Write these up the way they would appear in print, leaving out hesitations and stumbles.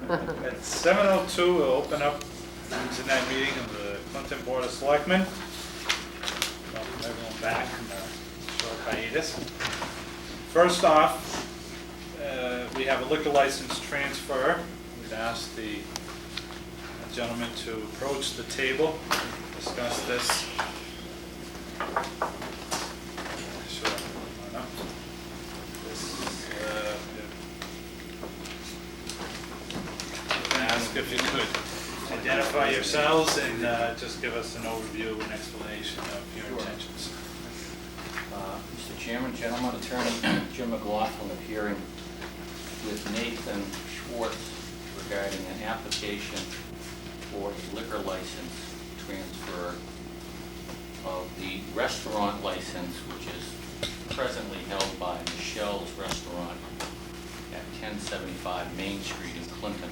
At 7:02, we'll open up tonight's meeting of the Clinton Board of Selectmen. Welcome everyone back from a short hiatus. First off, we have a liquor license transfer. We'd ask the gentleman to approach the table, discuss this. Sure. Why not? Ask if you could identify yourselves and just give us an overview and explanation of your intentions. Mr. Chairman, gentlemen, Attorney Jim McLaughlin appearing with Nathan Schwartz regarding an application for a liquor license transfer of the restaurant license, which is presently held by Michelle's Restaurant at 1075 Main Street in Clinton.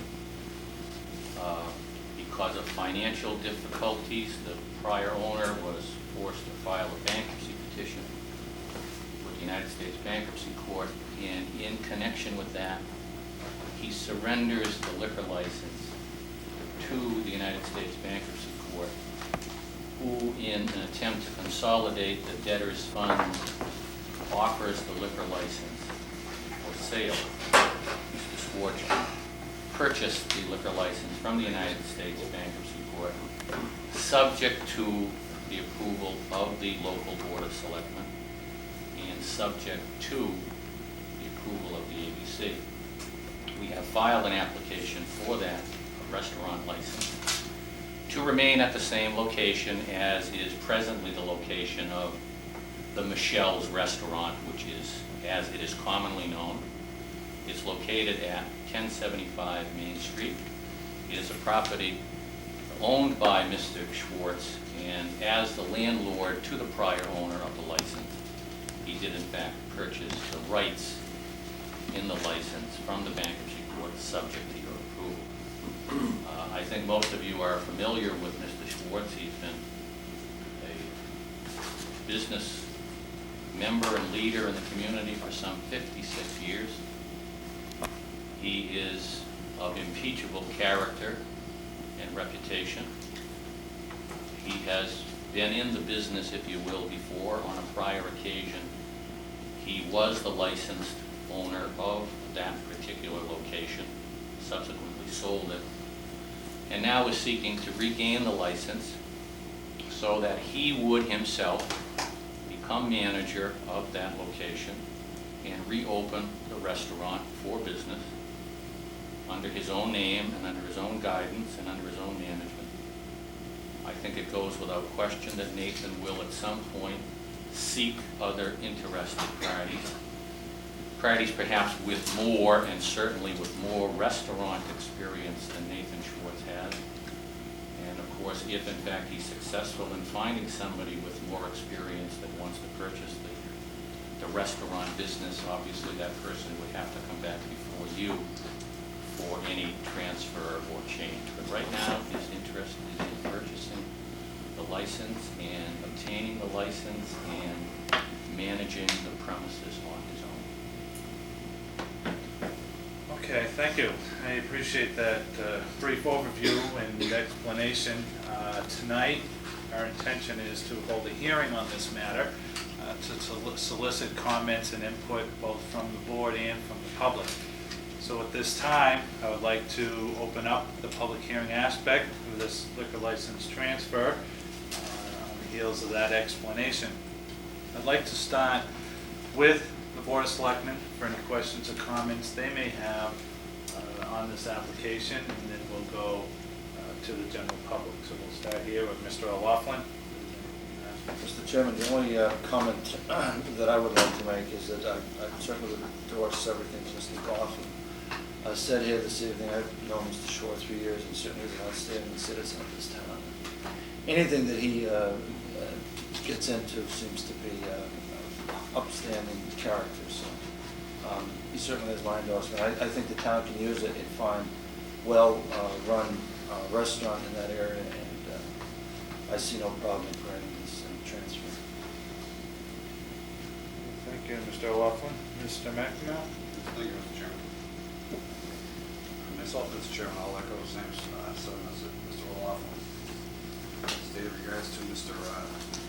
Because of financial difficulties, the prior owner was forced to file a bankruptcy petition with the United States Bankruptcy Court, and in connection with that, he surrenders the liquor license to the United States Bankruptcy Court, who, in an attempt to consolidate the debtor's funds, offers the liquor license for sale. Mr. Schwartz purchased the liquor license from the United States Bankruptcy Court, subject to the approval of the local Board of Selectmen and subject to the approval of the ABC. We have filed an application for that restaurant license to remain at the same location as is presently the location of the Michelle's Restaurant, which is, as it is commonly known, it's located at 1075 Main Street. It is a property owned by Mr. Schwartz, and as the landlord to the prior owner of the license, he did in fact purchase the rights in the license from the Bankruptcy Court, subject to your approval. I think most of you are familiar with Mr. Schwartz. He's been a business member and leader in the community for some 56 years. He is of impeachable character and reputation. He has been in the business, if you will, before. On a prior occasion, he was the licensed owner of that particular location, subsequently sold it, and now is seeking to regain the license so that he would himself become manager of that location and reopen the restaurant for business under his own name and under his own guidance and under his own management. I think it goes without question that Nathan will at some point seek other interested parties perhaps with more, and certainly with more restaurant experience than Nathan Schwartz has. And of course, if in fact he's successful in finding somebody with more experience that wants to purchase the restaurant business, obviously that person would have to come back before you for any transfer or change. But right now, his interest is in purchasing the license and obtaining the license and managing the premises on his own. Okay, thank you. I appreciate that brief overview and explanation. Tonight, our intention is to hold a hearing on this matter to solicit comments and input both from the board and from the public. So at this time, I would like to open up the public hearing aspect of this liquor license transfer on the heels of that explanation. I'd like to start with the Board of Selectmen for any questions or comments they may have on this application, and then we'll go to the general public. So we'll start here with Mr. O'Loughlin. Mr. Chairman, the only comment that I would like to make is that I certainly would endorse everything Mr. McLaughlin said here this evening. I've known Mr. Schwartz for years and certainly is an outstanding citizen of this town. Anything that he gets into seems to be upstanding character. So he certainly has my endorsement. I think the town can use it and find well-run restaurant in that area, and I see no problem in granting this transfer. Thank you, Mr. O'Loughlin. Mr. McNamara? Thank you, Mr. Chairman. Myself, Mr. Chairman, I'll echo the same sentiments that Mr. O'Loughlin stated in regards to Mr.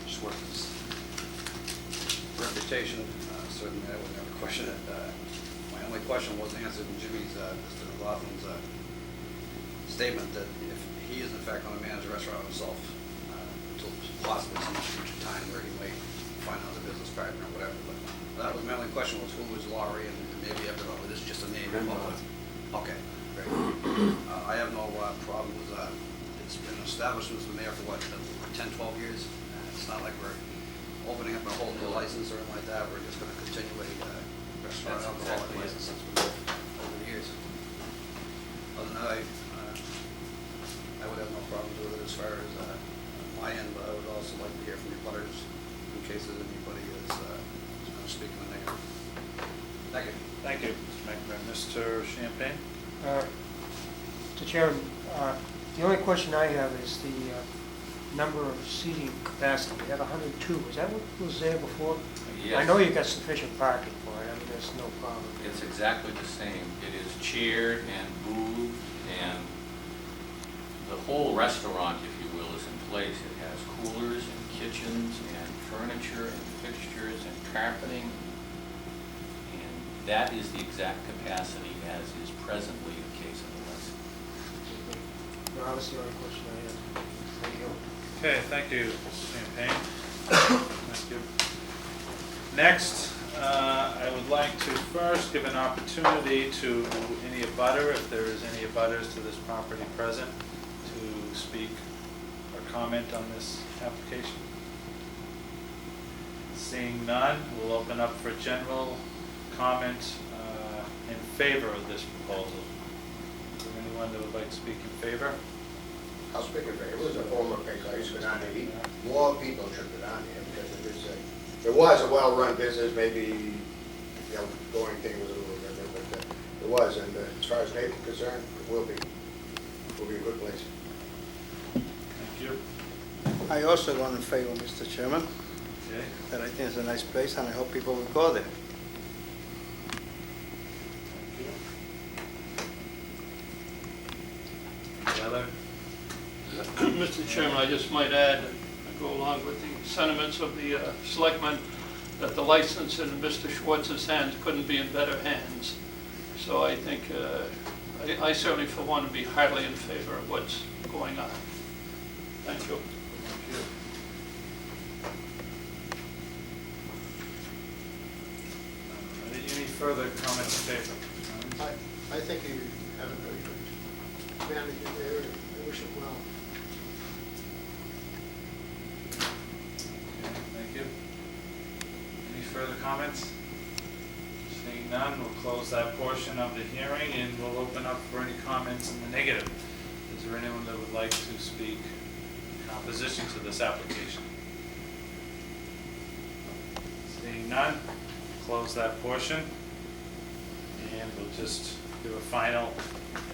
Schwartz's reputation. Certainly, I would never question it. My only question was answered in Jimmy's, Mr. O'Loughlin's statement that if he is in fact going to manage the restaurant himself, until possibly some future time where he might find another business partner or whatever. But that was my only question, was who was Laurie, and maybe evidently this is just a name. Okay, great. I have no problem with it's been established as the mayor for what, 10, 12 years? It's not like we're opening up a whole new license or anything like that. We're just going to continue a restaurant That's alcoholic exactly it. license since we've over the years. Other than that, I would have no problems with it as far as my end, but I would also like to hear from your butters in case there's anybody is going to speak in the negative. Thank you. Thank you, Mr. McNamara. Mr. Champagne? Mr. Chairman, the only question I have is the number of seating capacity. We have 102. Is that what was there before? Yes. I know you got sufficient parking for it. I mean, there's no problem. It's exactly the same. It is chaired and boothed, and the whole restaurant, if you will, is in place. It has coolers and kitchens and furniture and fixtures and carpeting, and that is the exact capacity as is presently the case in the license. No, that's the only question I have. Thank you. Okay, thank you, Mr. Champagne. Thank you. Next, I would like to first give an opportunity to any abutter, if there is any abutters to this property present, to speak or comment on this application. Seeing none, we'll open up for general comment in favor of this proposal. Is there anyone that would like to speak in favor? I'll speak in favor. It was a former place I used to go down there eat. More people should go down there because it was a well-run business. Maybe the outgoing thing was a little different, but it was. And as far as Nathan's concerned, it will be. It will be a good place. Thank you. I also want in favor, Mr. Chairman, Okay. that I think it's a nice place and I hope people will go there. Thank you. Any other? Mr. Chairman, I just might add, I go along with the sentiments of the selectmen, that the license in Mr. Schwartz's hands couldn't be in better hands. So I think, I certainly for one would be highly in favor of what's going on. Thank you. Thank you. Any further comments in favor? I think you have a very good manager there, and I wish him well. Okay, thank you. Any further comments? Seeing none, we'll close that portion of the hearing and we'll open up for any comments in the negative. Is there anyone that would like to speak in opposition to this application? Seeing none, close that portion. And we'll just give a final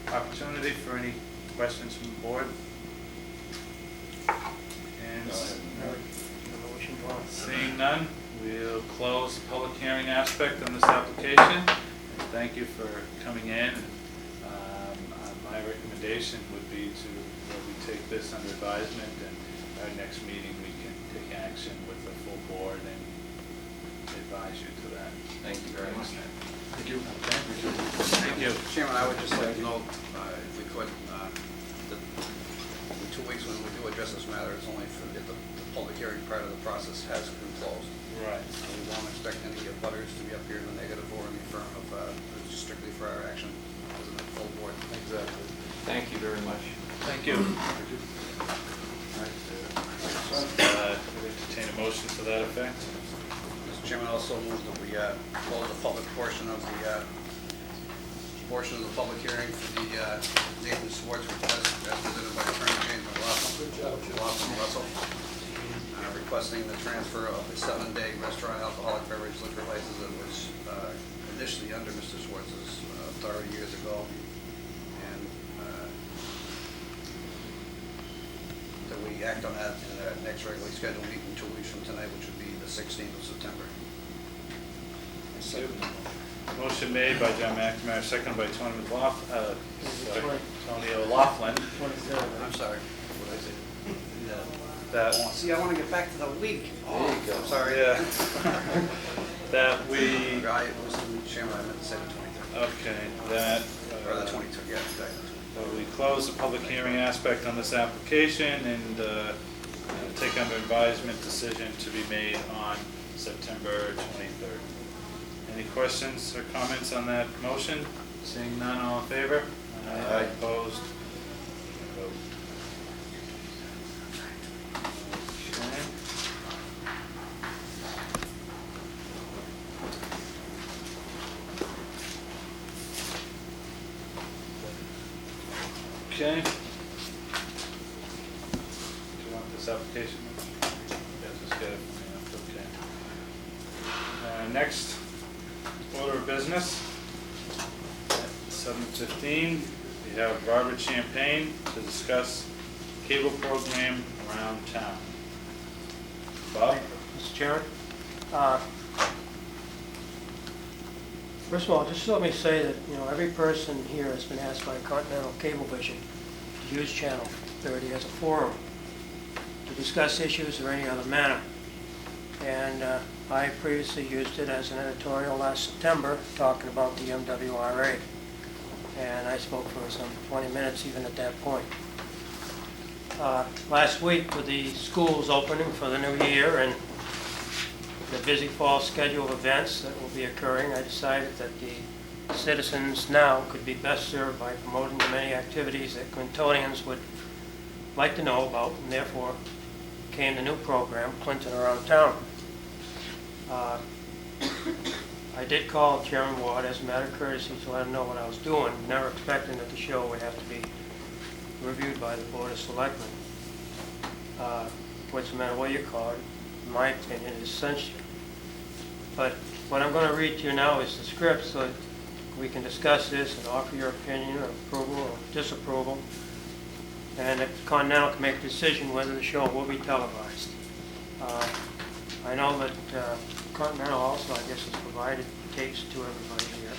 opportunity for any questions from the board. And Motion to on. seeing none, we'll close the public hearing aspect on this application. And thank you for coming in. My recommendation would be to we take this under advisement, and our next meeting we can take action with the full board and advise you to that. Thank you very much. Thank you. Thank you. Chairman, I would just like to note, if we could, that in 2 weeks when we do address this matter, it's only for if the public hearing part of the process has been closed. Right. We don't expect any butters to be up here in the negative or in the affirmative, it's strictly for our action as a full board. Exactly. Thank you very much. Thank you. Entertain a motion to that effect. Mr. Chairman, I also move that we close the public portion of the public hearing for the Nathan Schwartz request as presented by Attorney James McLaughlin Russell, requesting the transfer of a 7-day restaurant alcoholic beverage liquor license that was initially under Mr. Schwartz's authority years ago, and that we act on that in our next regularly scheduled meeting 2 weeks from tonight, which would be the 16th of September. Thank you. Motion made by John McNamara, seconded by Tony O'Laughlin. 23rd, I'm sorry. What did I say? That, See, I want to get back to the week. There you go. I'm sorry. yeah. That we, Mr. Chairman, I meant to say the 23rd. okay, that. Or the 22nd, yeah, exactly. We close the public hearing aspect on this application and take under advisement decision to be made on September 23rd. Any questions or comments on that motion? Seeing none, all in favor? Aye. Opposed? Vote. Okay. Okay. Do you want this application? Yeah, just get it from me, okay. Next order of business, at 7:15, we have Robert Champagne to discuss cable program around town. Bob? Mr. Chairman, first of all, just let me say that, every person here has been asked by Continental Cablevision to use Channel 30 as a forum to discuss issues or any other matter. And I previously used it as an editorial last September, talking about the MWRA. And I spoke for some 20 minutes even at that point. Last week, with the schools opening for the new year and the busy fall schedule of events that will be occurring, I decided that the citizens now could be best served by promoting the many activities that Clintonians would like to know about, and therefore came the new program, Clinton Around Town. I did call Chairman Ward as a matter of courtesy to let him know what I was doing, never expecting that the show would have to be reviewed by the Board of Selectmen. Which, no matter what you call it, in my opinion, is censorship. But what I'm going to read to you now is the script so that we can discuss this and offer your opinion or approval or disapproval. And that Continental can make a decision whether the show will be televised. I know that Continental also, I guess, has provided tapes to everybody here.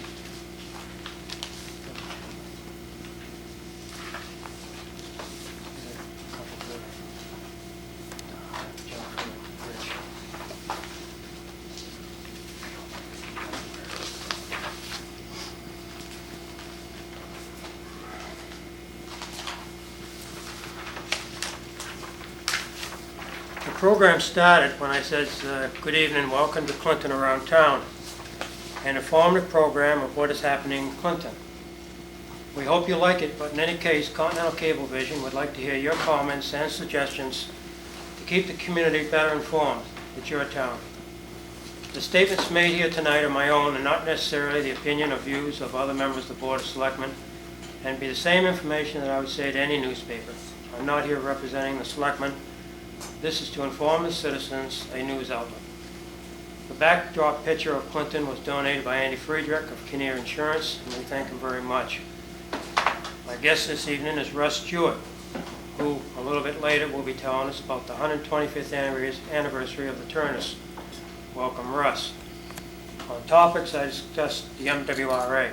The program started when I said, good evening, welcome to Clinton Around Town, an informative program of what is happening in Clinton. We hope you like it, but in any case, Continental Cablevision would like to hear your comments and suggestions to keep the community better informed. It's your town. The statements made here tonight are my own and not necessarily the opinion or views of other members of the Board of Selectmen, and be the same information that I would say to any newspaper. I'm not here representing the Selectmen. This is to inform the citizens, a news outlet. The backdrop picture of Clinton was donated by Andy Friedrich of Kinnear Insurance, and we thank him very much. My guest this evening is Russ Stewart, who a little bit later will be telling us about the 125th anniversary of the Turners. Welcome, Russ. On topics, I discussed the MWRA.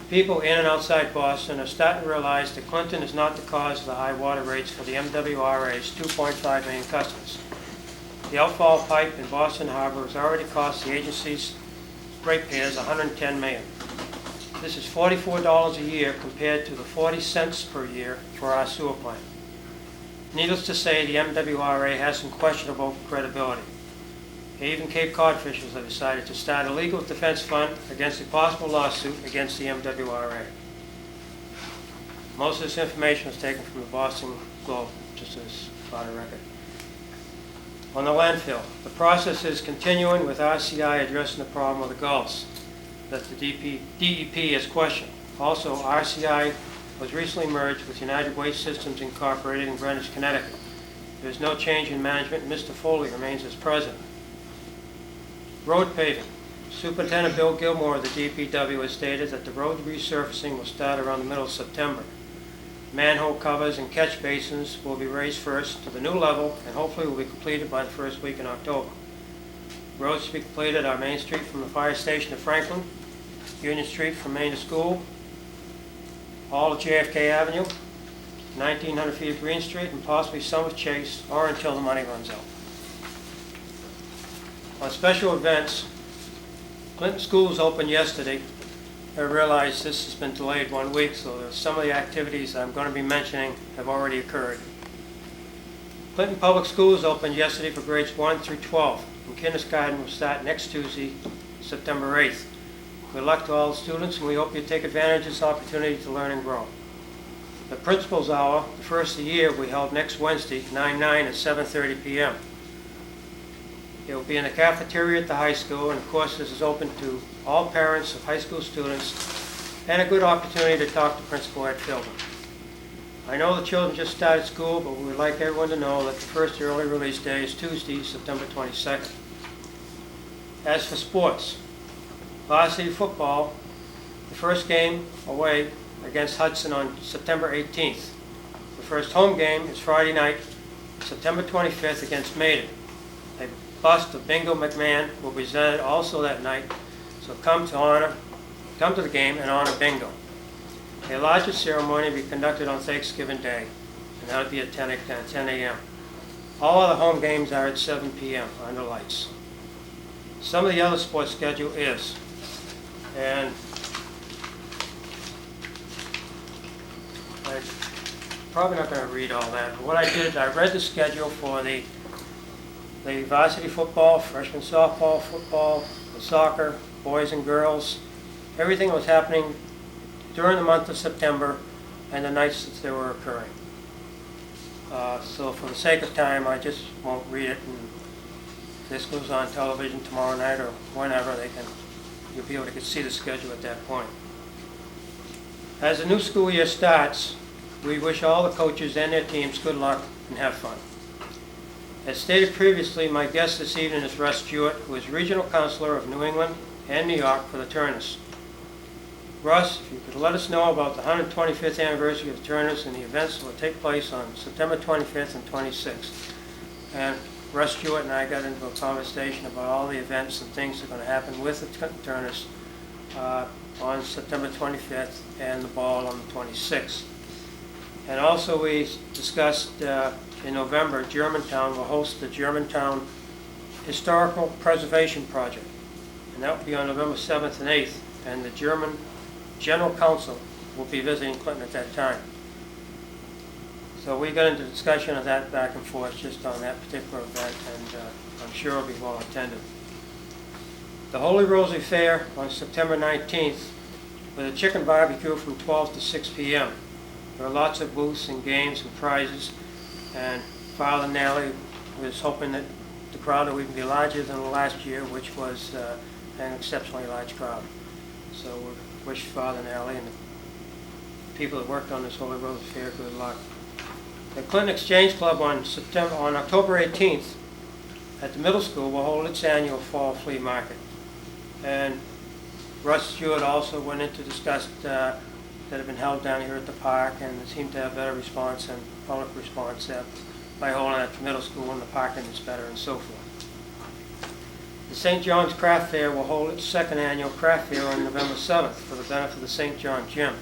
People in and outside Boston are starting to realize that Clinton is not the cause of the high water rates for the MWRA's 2.5 million customers. The outfall pipe in Boston Harbor has already cost the agency's ratepayers $110 million. This is $44 a year compared to the 40 cents per year for our sewer plant. Needless to say, the MWRA has some questionable credibility. Even Cape Cod officials have decided to start a legal defense fund against a possible lawsuit against the MWRA. Most of this information was taken from the Boston Globe, just as for the record. On the landfill, the process is continuing with RCI addressing the problem of the gulls that the DEP has questioned. Also, RCI was recently merged with United Waste Systems Incorporated in Greenwich, Connecticut. There is no change in management, and Mr. Foley remains as president. Road paving. Superintendent Bill Gilmore of the DPW has stated that the road resurfacing will start around the middle of September. Manhole covers and catch basins will be raised first to the new level and hopefully will be completed by the first week in October. Roads to be completed are Main Street from the fire station to Franklin, Union Street from Main to School, all of JFK Avenue, 1,900 feet of Green Street, and possibly some of Chase, or until the money runs out. On special events, Clinton Schools opened yesterday. I realize this has been delayed 1 week, so some of the activities I'm going to be mentioning have already occurred. Clinton Public Schools opened yesterday for grades 1 through 12, and kindergarten will start next Tuesday, September 8th. Good luck to all the students, and we hope you take advantage of this opportunity to learn and grow. The Principal's Hour, the first of the year, will be held next Wednesday, 9/9 at 7:30 p.m. It will be in the cafeteria at the high school, and of course this is open to all parents of high school students, and a good opportunity to talk to Principal Ed Philbin. I know the children just started school, but we would like everyone to know that the first early release day is Tuesday, September 22nd. As for sports, varsity football, the first game away against Hudson on September 18th. The first home game is Friday night, September 25th against Maiden. A bust of Bingo McMahon will be presented also that night, so come to the game and honor Bingo. A larger ceremony will be conducted on Thanksgiving Day, and that will be at 10 a.m. All other home games are at 7 p.m. under lights. Some of the other sports schedule is, and I'm probably not going to read all that, but what I did, I read the schedule for the varsity football, freshman softball, football, the soccer, boys and girls. Everything was happening during the month of September and the nights that they were occurring. So for the sake of time, I just won't read it, and if this goes on television tomorrow night or whenever, you'll be able to see the schedule at that point. As the new school year starts, we wish all the coaches and their teams good luck and have fun. As stated previously, my guest this evening is Russ Jewett, who is Regional Counselor of New England and New York for the Turners. Russ, if you could let us know about the 125th anniversary of the Turners and the events that will take place on September 25th and 26th. And Russ Jewett and I got into a conversation about all the events and things that are going to happen with the Turners on September 25th and the ball on the 26th. And also we discussed in November, Germantown will host the Germantown Historical Preservation Project. And that will be on November 7th and 8th. And the German General Council will be visiting Clinton at that time. So we got into discussion of that back and forth just on that particular event, and I'm sure it'll be well attended. The Holy Rosary Fair on September 19th with a chicken barbecue from 12 to 6 p.m. There are lots of booths and games and prizes, and Father Nally was hoping that the crowd would even be larger than the last year, which was an exceptionally large crowd. So we wish Father Nally and the people that worked on this Holy Rosary Fair good luck. The Clinton Exchange Club on October 18th at the middle school will hold its annual fall flea market. And Russ Stewart also went in to discuss that have been held down here at the park, and seemed to have better response and public response by holding it at the middle school, and the parking is better and so forth. The St. John's Craft Fair will hold its second annual craft fair on November 7th for the benefit of the St. John Gym.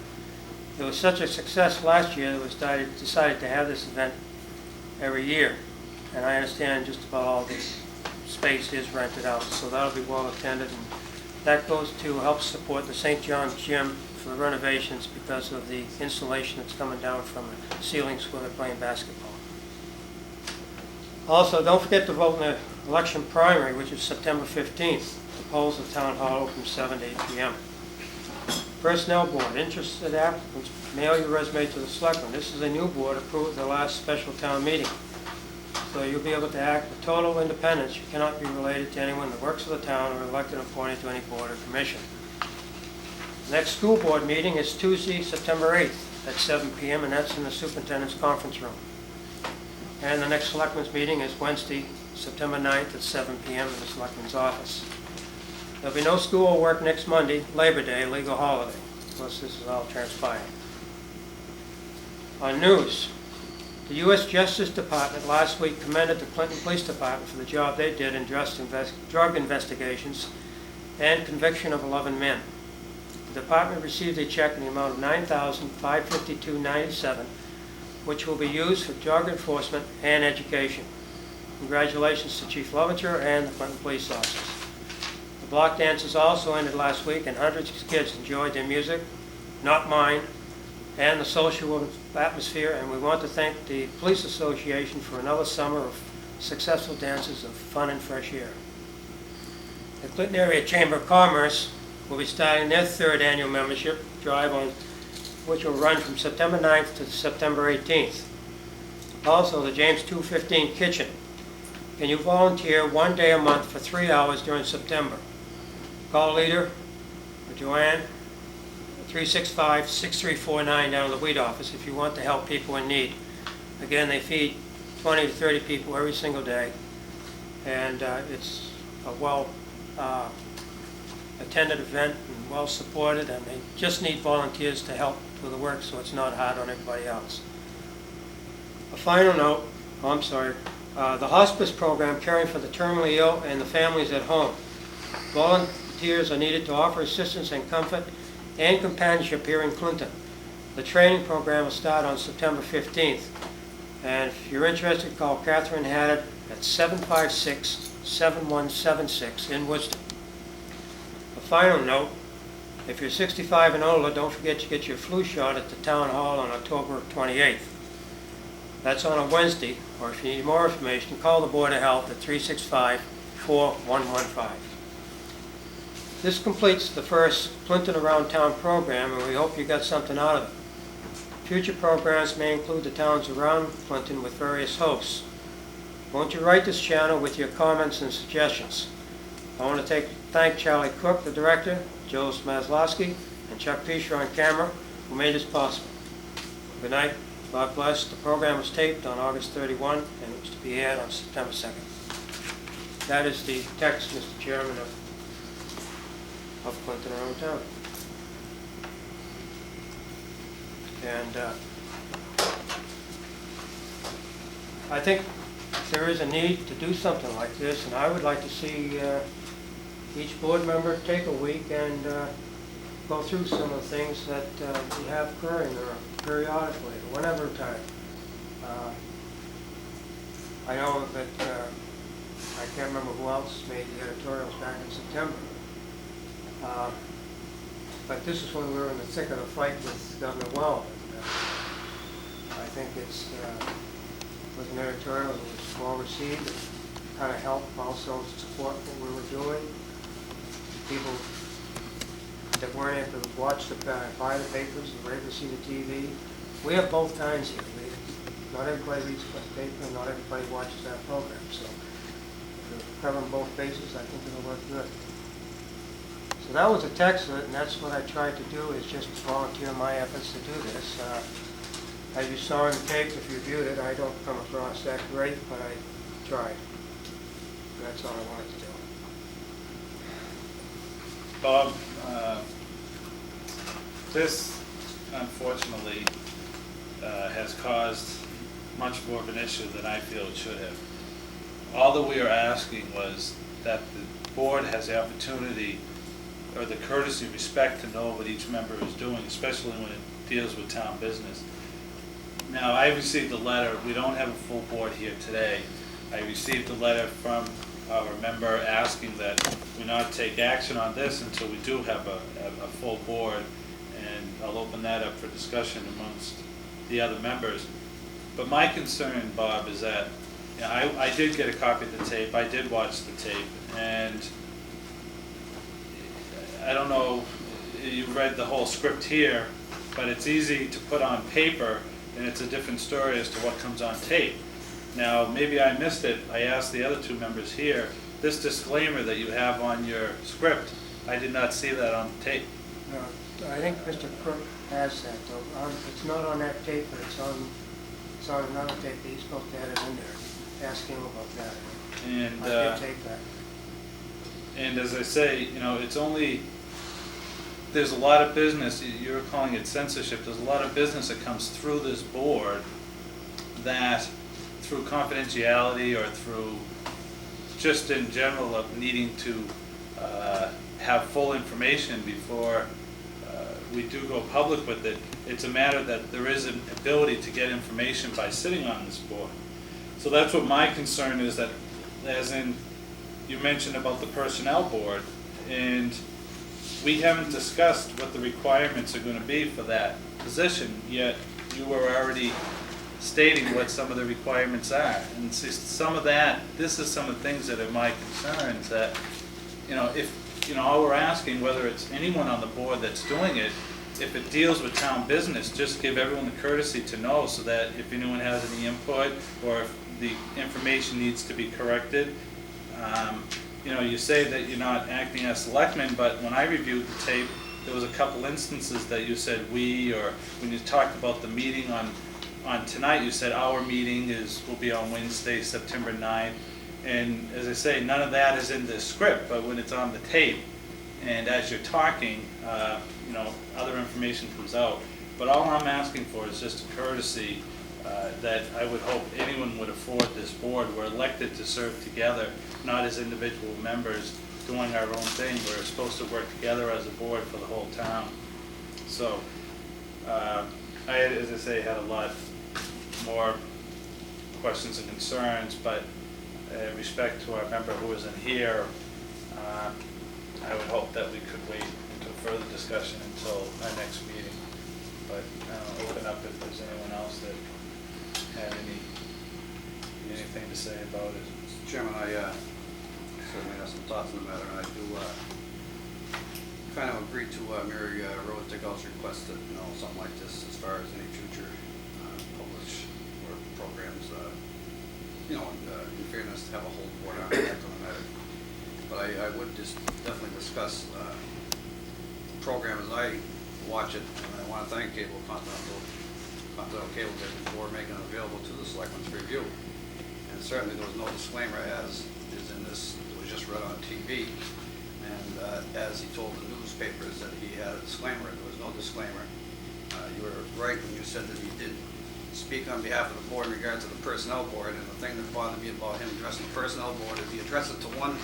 It was such a success last year that it was decided to have this event every year. And I understand just about all the space is rented out, so that'll be well attended. And that goes to help support the St. John's Gym for the renovations because of the insulation that's coming down from the ceilings where they're playing basketball. Also, don't forget to vote in the election primary, which is September 15th. The polls at Town Hall open from 7 to 8 p.m. Personnel Board. Interested applicants mail your resume to the Selectmen. This is a new board approved at the last special town meeting. So you'll be able to act with total independence. You cannot be related to anyone that works for the town or elected or appointed to any board or commission. The next school board meeting is Tuesday, September 8th at 7 p.m. and that's in the superintendent's conference room. And the next selectmen's meeting is Wednesday, September 9th at 7 p.m. in the selectmen's office. There'll be no school or work next Monday, Labor Day, legal holiday, unless this is all transpired. On news, The U.S. Justice Department last week commended the Clinton Police Department for the job they did in drug investigations and conviction of 11 men. The department received a check in the amount of $9,552.97, which will be used for drug enforcement and education. Congratulations to Chief Lovinger and the Clinton police officers. The block dances also ended last week, and hundreds of kids enjoyed their music, Not Mine, and the social atmosphere, and we want to thank the Police Association for another summer of successful dances of fun and fresh air. The Clinton Area Chamber of Commerce will be starting their third annual membership drive, which will run from September 9th to September 18th. Also, the James 215 Kitchen. Can you volunteer 1 day a month for 3 hours during September? Call leader, Joanne, 365-6349 down at the weed office if you want to help people in need. Again, they feed 20 to 30 people every single day, and it's a well attended event and well supported, and they just need volunteers to help with the work so it's not hard on everybody else. A final note, the hospice program caring for the terminally ill and the families at home. Volunteers are needed to offer assistance and comfort and companionship here in Clinton. The training program will start on September 15th. And if you're interested, call Catherine Haddad at 756-7176 in Worcester. A final note, if you're 65 and older, don't forget to get your flu shot at the Town Hall on October 28th. That's on a Wednesday, or if you need more information, call the Board of Health at 365-4115. This completes the first Clinton Around Town program, and we hope you got something out of it. Future programs may include the towns around Clinton with various hosts. Won't you write this channel with your comments and suggestions? I want to thank Charlie Cook, the director, Joe Smazlowski, and Chuck Fisher on camera, who made this possible. Good night. God bless. The program was taped on August 31, and it was to be aired on September 2nd. That is the text, Mr. Chairman, of Clinton Around Town. And I think there is a need to do something like this, and I would like to see each board member take a week and go through some of the things that we have occurring, or periodically, or whatever time. I know that I can't remember who else made the editorials back in September. But this is when we were in the thick of the fight with Governor Well. I think it was an editorial that was well received. It kind of helped also support what we were doing. People that weren't able to watch buy the papers, and were able to see the TV. We have both kinds here. Not everybody reads the paper, and not everybody watches that program. So if we're covering both bases, I think it'll work good. So that was a text of it, and that's what I tried to do, is just volunteer my efforts to do this. As you saw in the tape, if you viewed it, I don't come across that great, but I tried. That's all I wanted to do. Bob, this unfortunately has caused much more of an issue than I feel it should have. All that we are asking was that the board has the opportunity, or the courtesy and respect, to know what each member is doing, especially when it deals with town business. Now, I received a letter. We don't have a full board here today. I received a letter from our member asking that we not take action on this until we do have a full board, and I'll open that up for discussion amongst the other members. But my concern, Bob, is that, you know, I did get a copy of the tape. I did watch the tape, and I don't know, you read the whole script here, but it's easy to put on paper, and it's a different story as to what comes on tape. Now, maybe I missed it. I asked the other two members here, this disclaimer that you have on your script, I did not see that on tape. No, I think Mr. Crook has that, though. It's not on that tape, but it's on another tape that he's supposed to have it in there. Ask him about that. And I did take that. And as I say, you know, it's only, there's a lot of business, you're calling it censorship, there's a lot of business that comes through this board that through confidentiality or through just in general of needing to have full information before we do go public with it, it's a matter that there is an ability to get information by sitting on this board. So that's what my concern is, that as in, you mentioned about the personnel board, and we haven't discussed what the requirements are going to be for that position, yet you were already stating what some of the requirements are. And see, some of that, this is some of the things that are my concerns, that, if, all we're asking, whether it's anyone on the board that's doing it, if it deals with town business, just give everyone the courtesy to know, so that if anyone has any input or if the information needs to be corrected. You say that you're not acting as selectmen, but when I reviewed the tape, there was a couple instances that you said we, or when you talked about the meeting on tonight, you said our meeting will be on Wednesday, September 9th. And as I say, none of that is in this script, but when it's on the tape, and as you're talking, other information comes out. But all I'm asking for is just a courtesy that I would hope anyone would afford this board. We're elected to serve together, not as individual members doing our own thing. We're supposed to work together as a board for the whole town. So, I, as I say, had a lot more questions and concerns, but respect to our member who isn't here, I would hope that we could wait until further discussion until our next meeting. But open up if there's anyone else that had anything to say about it. Mr. Chairman, I certainly have some thoughts on the matter, and I do kind of agree to Mary Rose Dickall's request that, something like this, as far as any future published or programs, in fairness, to have a whole board on the matter. But I would just definitely discuss the program as I watch it, and I want to thank Continental Cable Division for making it available to the selectmen's review. And certainly there was no disclaimer, as is in this, it was just read on TV. And as he told the newspapers that he had a disclaimer, there was no disclaimer. You were right when you said that he did speak on behalf of the board in regard to the personnel board, and the thing that bothered me about him addressing the personnel board is he addressed it to one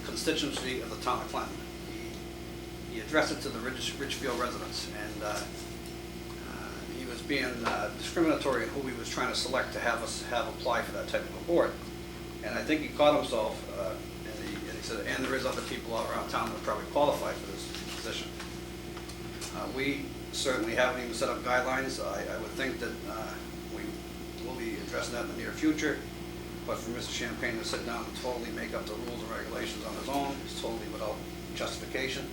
constituency of the town of Clinton. He addressed it to the Ridgefield residents, and he was being discriminatory in who he was trying to select to have us apply for that type of a board. And I think he caught himself, and he said, and there is other people all around town that are probably qualified for this position. We certainly haven't even set up guidelines. I would think that we will be addressing that in the near future. But for Mr. Champagne to sit down and totally make up the rules and regulations on his own is totally without justification.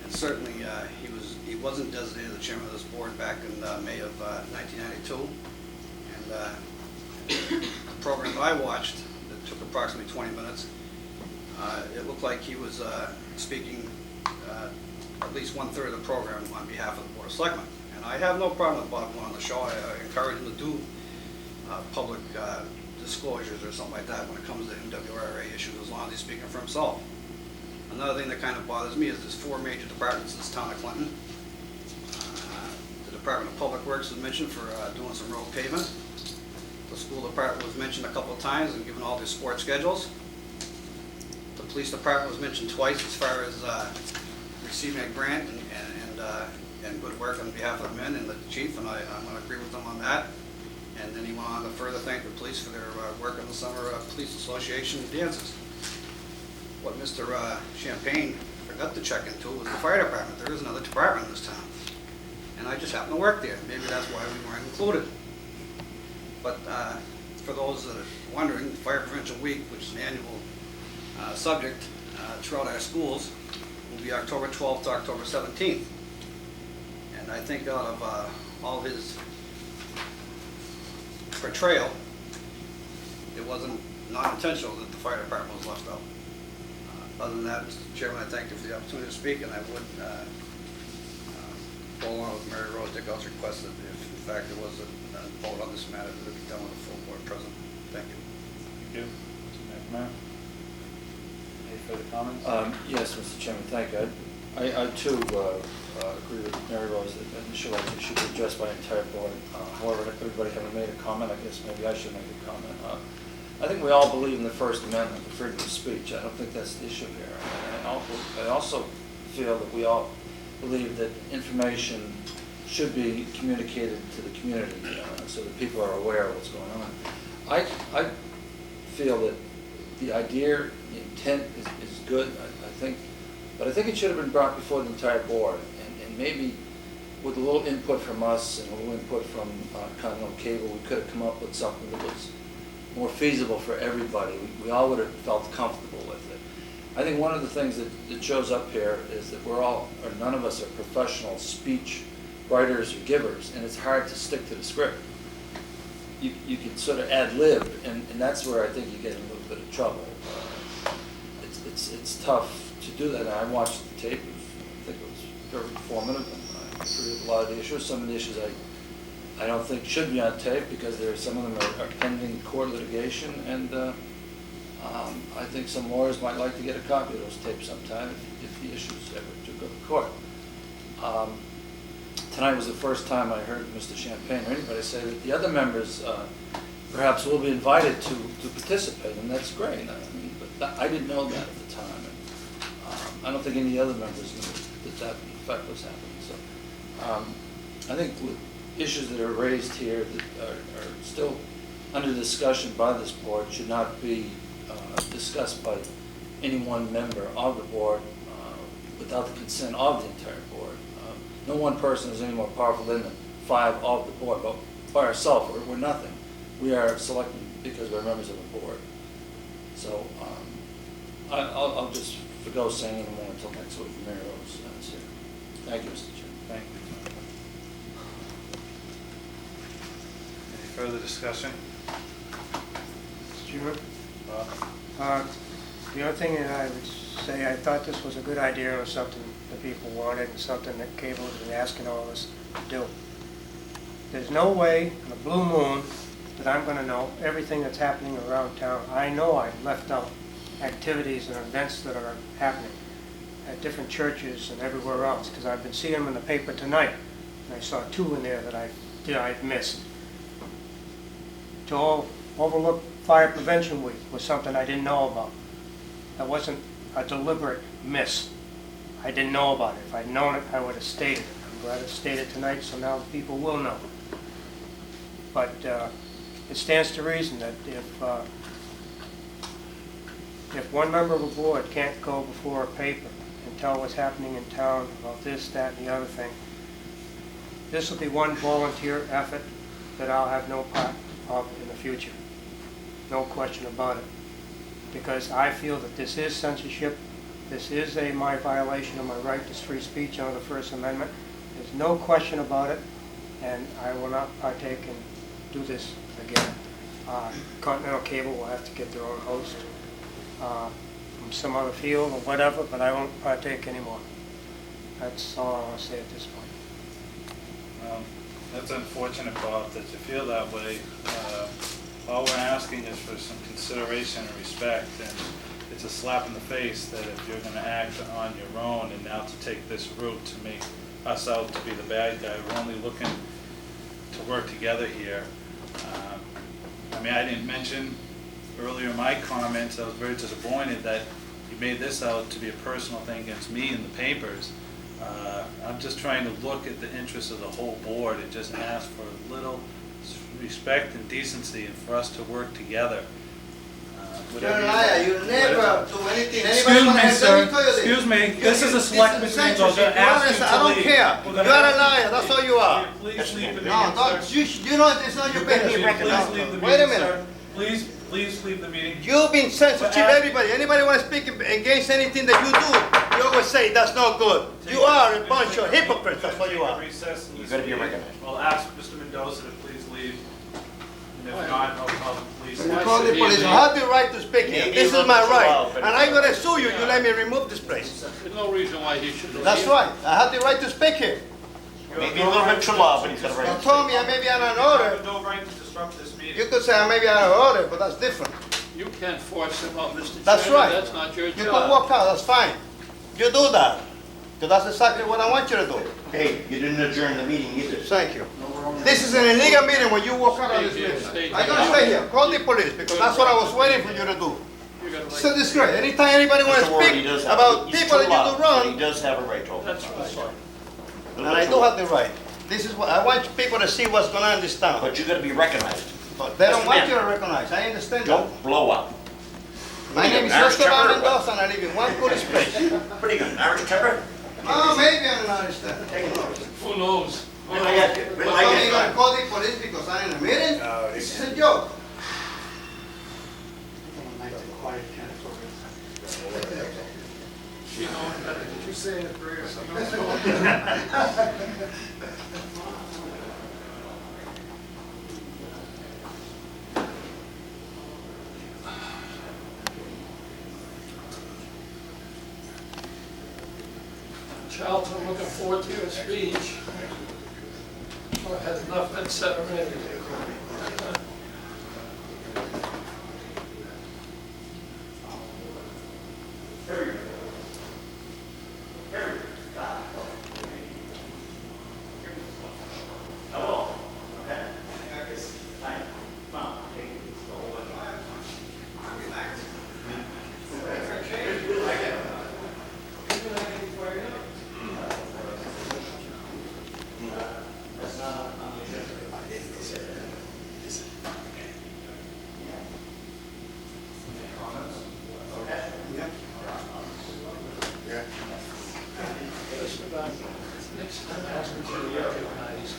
And certainly he wasn't designated the chairman of this board back in May of 1992. And the program that I watched, that took approximately 20 minutes, it looked like he was speaking at least 1/3 of the program on behalf of the Board of Selectmen. And I have no problem with Bob going on the show. I encourage him to do public disclosures or something like that when it comes to MWRA issues, as long as he's speaking for himself. Another thing that kind of bothers me is there's 4 major departments in this town of Clinton. The Department of Public Works was mentioned for doing some road pavement. The school department was mentioned a couple of times and given all their sports schedules. The police department was mentioned twice as far as receiving a grant and good work on behalf of the men and the chief, and I'm going to agree with them on that. And then he went on to further thank the police for their work on the Summer Police Association dances. What Mr. Champagne forgot to check into was the fire department. There is another department in this town. And I just happen to work there. Maybe that's why we weren't included. But for those that are wondering, Fire Prevention Week, which is an annual subject throughout our schools, will be October 12th to October 17th. And I think out of all his portrayal, it wasn't not intentional that the fire department was left out. Other than that, Mr. Chairman, I thank you for the opportunity to speak, and I would go along with Mary Rose Dickall's request that if in fact there was a vote on this matter, that it be done with the full board present. Thank you. Thank you. Mr. McNamara? Any further comments? Yes, Mr. Chairman, thank you. I too agree with Mary Rose that the issue should be addressed by the entire board. However, everybody having made a comment, I guess maybe I should make a comment. I think we all believe in the First Amendment, the freedom of speech. I don't think that's the issue here. I also feel that we all believe that information should be communicated to the community so that people are aware of what's going on. I feel that the idea, the intent is good, I think, but I think it should have been brought before the entire board, and maybe with a little input from us and a little input from Continental Cable, we could have come up with something that was more feasible for everybody. We all would have felt comfortable with it. I think one of the things that shows up here is that we're all, or none of us are professional speech writers or givers, and it's hard to stick to the script. You can sort of ad-lib, and that's where I think you get in a little bit of trouble. It's tough to do that. And I watched the tape. I think it was very informative, and I agree with a lot of the issues. Some of the issues I don't think should be on tape because some of them are pending court litigation, and I think some lawyers might like to get a copy of those tapes sometime if the issues ever do go to court. Tonight was the first time I heard Mr. Champagne or anybody say that the other members perhaps will be invited to participate, and that's great. I mean, but I didn't know that at the time, and I don't think any other members knew that in fact was happening. So I think with issues that are raised here that are still under discussion by this board should not be discussed by any one member of the board without the consent of the entire board. No one person is any more powerful than the 5 of the board, but by ourselves, we're nothing. We are selected because we're members of the board. So I'll just forgo saying any more until next week. Mary Rose is here. Thank you, Mr. Chairman. Thank you. Any further discussion? Mr. Chairman? Bob? The other thing that I would say, I thought this was a good idea or something the people wanted and something that Cable has been asking all of us to do. There's no way in a blue moon that I'm going to know everything that's happening around town. I know I've left out activities and events that are happening at different churches and everywhere else because I've been seeing them in the paper tonight. And I saw 2 in there that I've missed. To overlook Fire Prevention Week was something I didn't know about. That wasn't a deliberate miss. I didn't know about it. If I'd known it, I would have stated it. I'm glad it's stated tonight, so now people will know. But it stands to reason that if one member of a board can't go before a paper and tell what's happening in town about this, that, and the other thing, this will be one volunteer effort that I'll have no part of in the future. No question about it. Because I feel that this is censorship. This is my violation of my right to free speech under the First Amendment. There's no question about it, and I will not partake and do this again. Continental Cable will have to get their own host from some other field or whatever, but I won't partake anymore. That's all I want to say at this point. That's unfortunate, Bob, that you feel that way. All we're asking is for some consideration and respect, and it's a slap in the face that if you're going to act on your own and now to take this route to make us out to be the bad guy, we're only looking to work together here. I mean, I didn't mention earlier in my comments, I was very disappointed that you made this out to be a personal thing against me in the papers. I'm just trying to look at the interests of the whole board and just ask for a little respect and decency and for us to work together. You're a liar, you never do anything. Excuse me, sir. Excuse me. This is a selectmen's meeting. I'm going to ask you to I don't leave. care. We're You're gonna a liar, that's all you are. Please leave the No, meeting, don't, sir. you know it's not your business. Please leave the Wait a meeting, minute. sir. Please leave the meeting. You've been censorship, everybody. Anybody want to speak against anything that you do, you always say that's not good. You are a bunch of hypocrites, that's what you are. Recess in You this better be meeting. recognized. We'll ask Mr. Mendoza to please leave. And if not, I'll call the police. You call the police, I have the right to speak here. This is my right. And I'm gonna sue you, you let me remove this place. There's no reason why he should leave. That's right, I have the right to speak here. Maybe a little bit too loud, but he's got a You right. told me I may be out of You have order. no right to disrupt this meeting. You could say I may be out of order, but that's different. You can't force him out, Mr. Chairman. That's right. That's not your You job. can walk out, that's fine. You do that. Because that's exactly what I want you to do. Hey, you didn't adjourn the meeting either. Thank you. This is an illegal meeting when you walk out of this Stay here, meeting. stay here. I'm gonna stay here. Call the police because that's what I was waiting for you to do. You got a It's a right. disgrace. Anytime anybody wants Mr. to Ward, he speak does have, about he's people too that loud, you do but he wrong, does have a right to open. That's right. and I do have the right. This is what, I want people to see what's going on in this town. But you gotta be recognized. But they don't Mr. want Man. you to recognize. I understand that. Don't blow up. My name is Marriage Oscar temper or what? Mendoza and I live in one police place. What are you, marriage temper? Oh, maybe I'm an understand. Who knows? Wait till I get you. Wait till I So get you you. gonna call the police because I'm in a meeting? This is a joke. She knows better. Did you say a prayer? Charlton, looking forward to your speech. Or has enough been said already? Next time, ask me to recognize.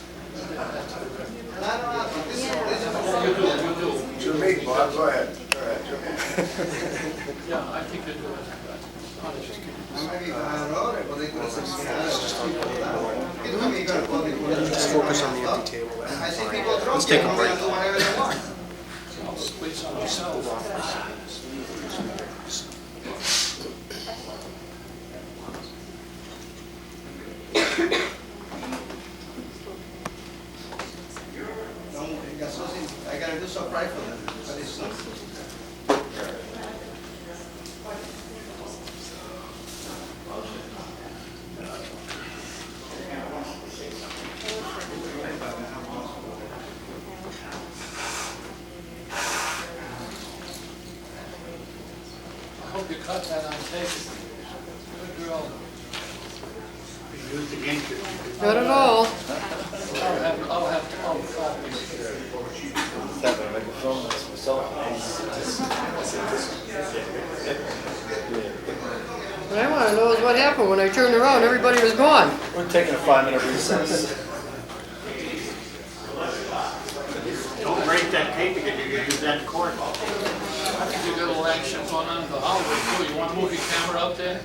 You do, you do. To me, Bob, go ahead. Go ahead. Yeah, I think you do it. Just focus on the empty table. Let's take a break. Please on yourself. I gotta do some pride for them, but it's not. I hope you cut that on tape. Good girl. Not at all. I'll have 12 copies. What I want to know is what happened when I turned around, everybody was gone. We're taking a 5-minute recess. Don't break that tape because you're gonna use that in court. I think you got a little action going on in the hallway too. You want to move your camera up there?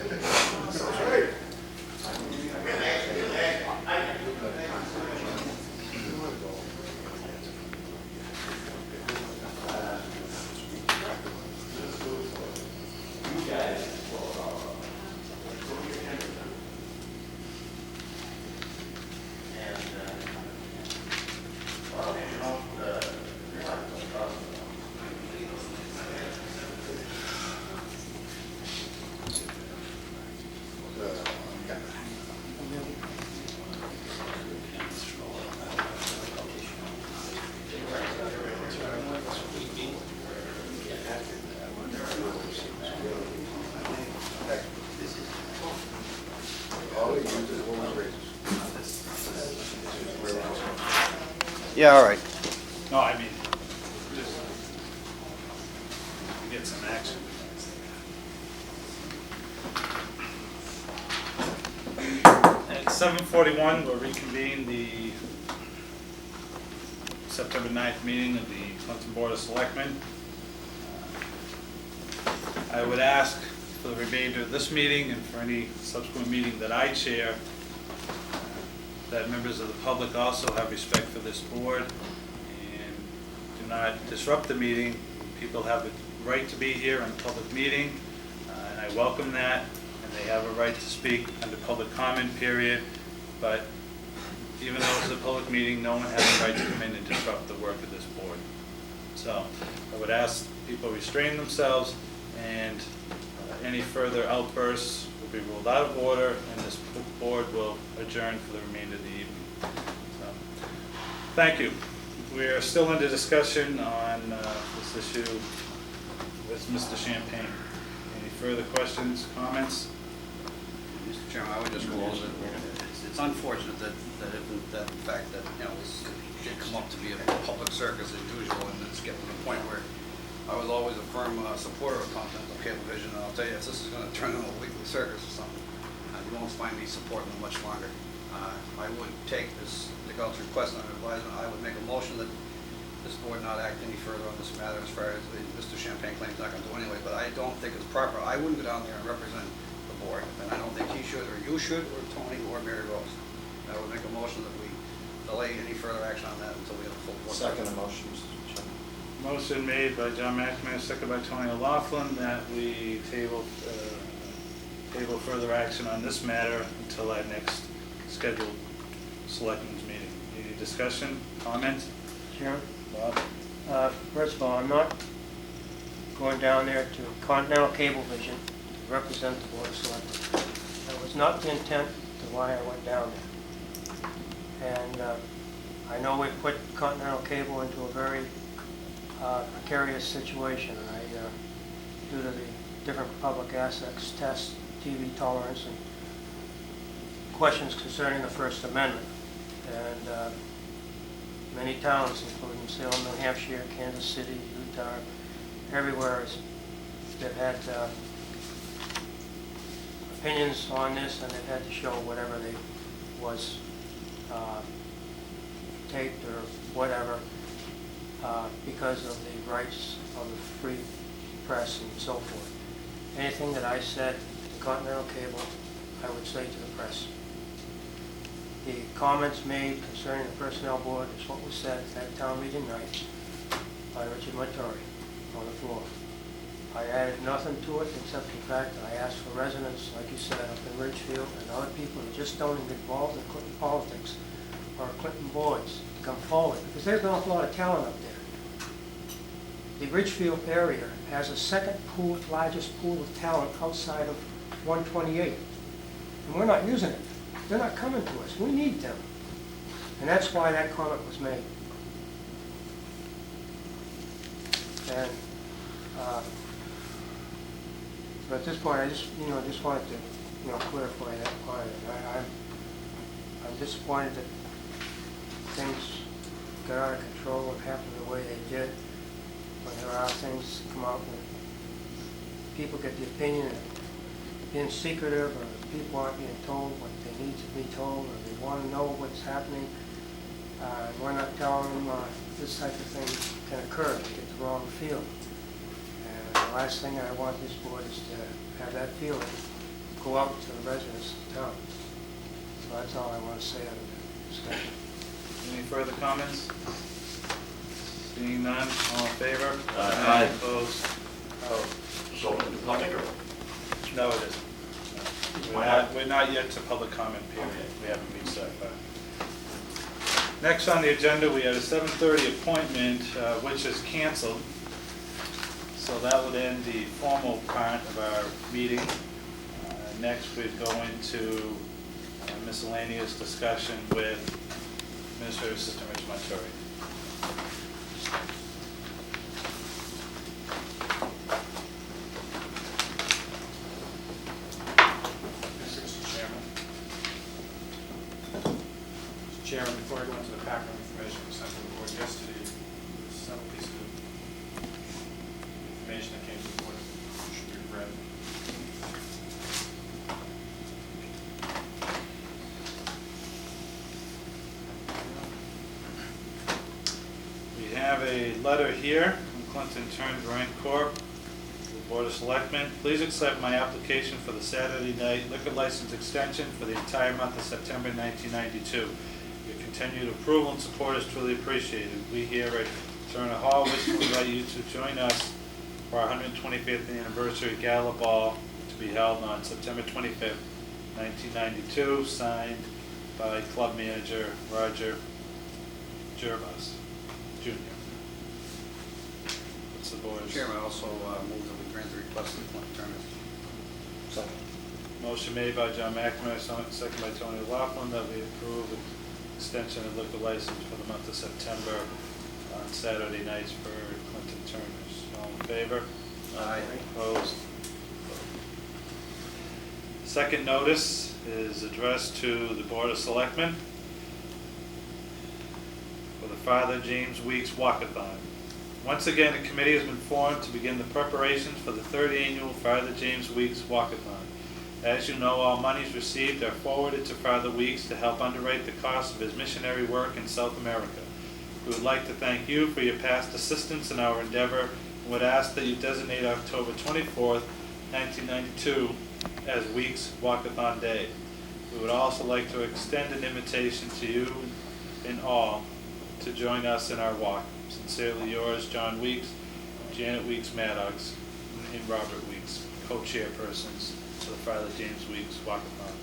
Yeah, all right. No, I mean, just to get some action. At 7:41, we'll reconvene the September 9th meeting of the Clinton Board of Selectmen. I would ask for the remainder of this meeting and for any subsequent meeting that I chair, that members of the public also have respect for this board and do not disrupt the meeting. People have the right to be here in a public meeting, and I welcome that, and they have a right to speak under public comment period, but even though it's a public meeting, no one has a right to come in and disrupt the work of this board. So I would ask people restrain themselves, and any Any further outbursts will be ruled out of order, and this board will adjourn for the remainder of the evening. So, thank you. We are still under discussion on this issue with Mr. Champagne. Any further questions, comments? Mr. Chairman, I would just go over it. It's unfortunate that in fact that, you know, this did come up to be a public circus as usual, and it's getting to the point where I was always a firm supporter of Continental Cablevision, and I'll tell you, if this is going to turn into a weekly circus or something, you won't find me supporting them much longer. I would take this, the girl's request on advisement, I would make a motion that this board not act any further on this matter as far as Mr. Champagne claims not going to do anyway, but I don't think it's proper. I wouldn't go down there and represent the board, and I don't think he should, or you should, or Tony, or Mary Rose. I would make a motion that we delay any further action on that until we have a full board. Second motion, Mr. Chairman. Motion made by John McNamara, second by Tony O'Laughlin, that we table further action on this matter until our next scheduled selectmen's meeting. Any discussion, comments? Chairman? Bob? First of all, I'm not going down there to Continental Cablevision to represent the Board of Selectmen. That was not the intent to why I went down there. And I know we've put Continental Cable into a very precarious situation. Due to the different public assets tests, TV tolerance, and questions concerning the First Amendment. And many towns, including Salem, New Hampshire, Kansas City, Utah, everywhere, they've had opinions on this, and they've had to show whatever they was taped or whatever because of the rights of the free press and so forth. Anything that I said to Continental Cable, I would say to the press. The comments made concerning the personnel board is what was said at that town meeting night by Richard Montori on the floor. I added nothing to it except the fact that I asked for residents, like you said, up in Ridgefield, and other people who just don't get involved in Clinton politics or Clinton boards to come forward, because there's an awful lot of talent up there. The Ridgefield area has a second largest pool of talent outside of 128, and we're not using it. They're not coming to us. We need them. And that's why that comment was made. And so at this point, I just wanted to, clarify that point. I'm disappointed that things got out of control and happened the way they did. When there are things that come out and people get the opinion of being secretive, or people aren't being told what they need to be told, or they want to know what's happening. We're not telling them this type of thing can occur. They get the wrong feeling. And the last thing I want this board is to have that feeling go out to the residents of the town. So that's all I want to say out of the discussion. Any further comments? Seeing none, all in favor? Aye. Opposed? So, public or? No, it isn't. No. We're not yet to public comment period. We haven't reached that far. Next on the agenda, we have a 7:30 appointment, which is canceled. So that would end the formal part of our meeting. Next, we'd go into miscellaneous discussion with Administrative Assistant Rich Montori. Chairman, before I go into the background information we sent to the board yesterday, there's several pieces of information that came to the board that should be read. We have a letter here from Clinton Turns Rent Corp., the Board of Selectmen. Please accept my application for the Saturday night liquor license extension for the entire month of September 1992. Your continued approval and support is truly appreciated. We here at Turner Hall wish to invite you to join us for our 125th anniversary gala ball to be held on September 25th, 1992, signed by club manager Roger Gervas, Jr. What's the board's? Chairman, I also move that we grant the request of the Clinton Turners. Second. Motion made by John McNamara, second by Tony Laughlin, that we approve the extension of liquor license for the month of September on Saturday nights for Clinton Turners. All in favor? Aye. Opposed? Second notice is addressed to the Board of Selectmen for the Father James Weeks Walkathon. Once again, a committee has been formed to begin the preparations for the third annual Father James Weeks Walkathon. As you know, all monies received are forwarded to Father Weeks to help underwrite the cost of his missionary work in South America. We would like to thank you for your past assistance in our endeavor and would ask that you designate October 24th, 1992 as Weeks Walkathon Day. We would also like to extend an invitation to you and all to join us in our walk. Sincerely yours, John Weeks, Janet Weeks Maddox, and Robert Weeks, co-chairpersons to the Father James Weeks Walkathon.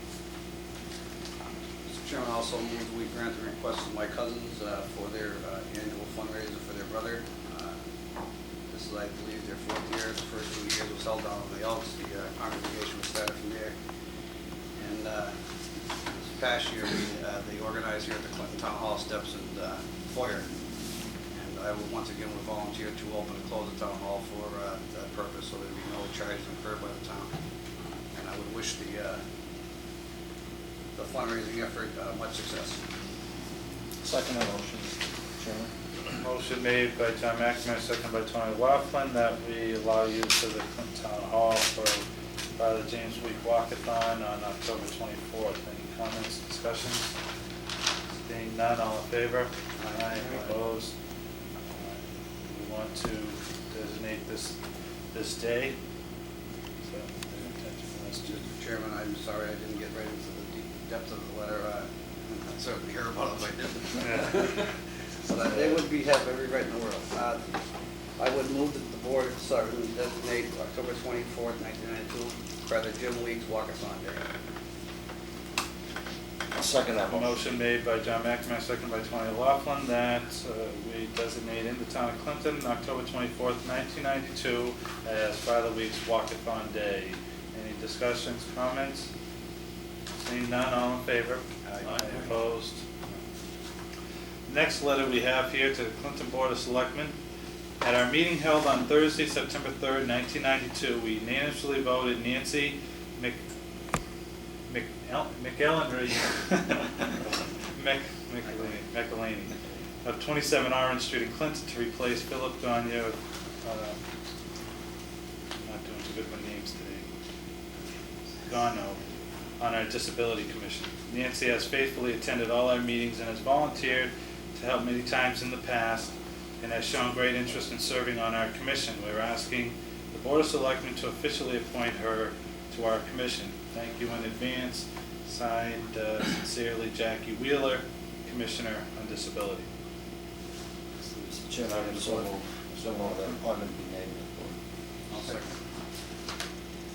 Mr. Chairman, I also move that we grant the request of my cousins for their annual fundraiser for their brother. This is, I believe, their fourth year. The first 2 years was held down in the Elks. The congregation was started from there. And this past year, they organized here at the Clinton Town Hall steps and foyer. And I would once again would volunteer to open and close the town hall for that purpose, so there'd be no charges incurred by the town. And I would wish the fundraising effort much success. Second motion, Mr. Chairman. Motion made by John McNamara, second by Tony Laughlin, that we allow use of the Clinton Town Hall for Father James Week Walkathon on October 24th. Any comments, discussions? Being none, all in favor? Aye. Opposed? We want to designate this day. So the intention was to. Mr. Chairman, I'm sorry I didn't get right into the deep depth of the letter. I'd certainly hear about it if I did. But they would have every right in the world. I would move that the board designate October 24th, 1992, Father Jim Weeks Walkathon Day. I'll second that motion. Motion made by John McNamara, second by Tony Laughlin, that we designate in the town of Clinton, October 24th, 1992, as Father Weeks Walkathon Day. Any discussions, comments? Seeing none, all in favor? Aye. Opposed? Next letter we have here to the Clinton Board of Selectmen. At our meeting held on Thursday, September 3rd, 1992, we unanimously voted Nancy McElhaney of 27 Orange Street in Clinton to replace Philip Gagne of, I'm not doing too good with names today, Gano, on our Disability Commission. Nancy has faithfully attended all our meetings and has volunteered to help many times in the past and has shown great interest in serving on our commission. We're asking the Board of Selectmen to officially appoint her to our commission. Thank you in advance. Signed, sincerely, Jackie Wheeler, Commissioner on Disability. Mr. Chairman, I would so move that appointment be named. I'll second.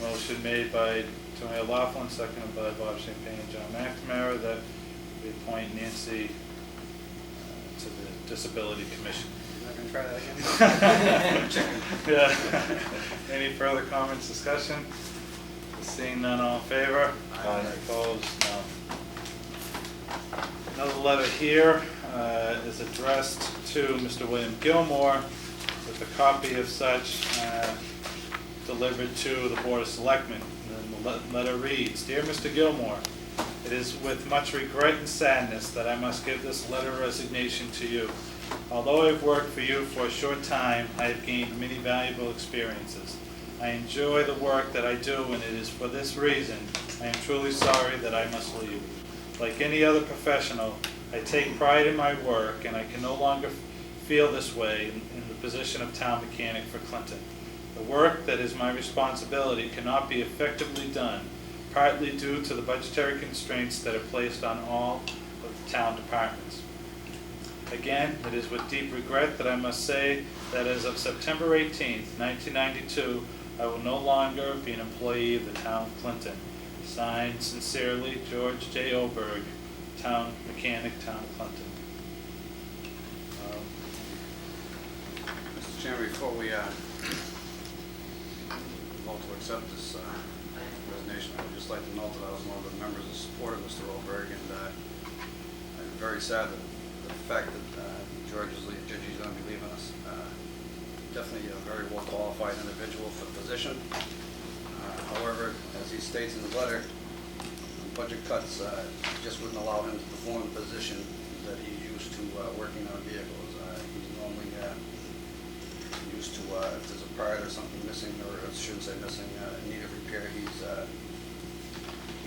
Motion made by Tony Laughlin, seconded by Bob St. Payne and John McNamara, that we appoint Nancy to the Disability Commission. You're not going to try that again? Yeah. Any further comments, discussion? Seeing none, all in favor? Aye. Opposed? No. Another letter here is addressed to Mr. William Gilmore with a copy of such delivered to the Board of Selectmen. And the letter reads, Dear Mr. Gilmore, it is with much regret and sadness that I must give this letter of resignation to you. Although I have worked for you for a short time, I have gained many valuable experiences. I enjoy the work that I do, and it is for this reason I am truly sorry that I must leave. Like any other professional, I take pride in my work, and I can no longer feel this way in the position of town mechanic for Clinton. The work that is my responsibility cannot be effectively done, partly due to the budgetary constraints that are placed on all of the town departments. Again, it is with deep regret that I must say that as of September 18th, 1992, I will no longer be an employee of the town of Clinton. Signed, sincerely, George J. Oberg, Town Mechanic, Town of Clinton. Mr. Chairman, before we vote to accept this resignation, just like to note that I was one of the members that supported Mr. Oberg, and I'm very sad that the fact that Georgie's going to be leaving us. Definitely a very well qualified individual for the position. However, as he states in his letter, budget cuts just wouldn't allow him to perform the position that he's used to working on vehicles. He's normally used to, if there's a part or something missing, or I shouldn't say missing, in need of repair, he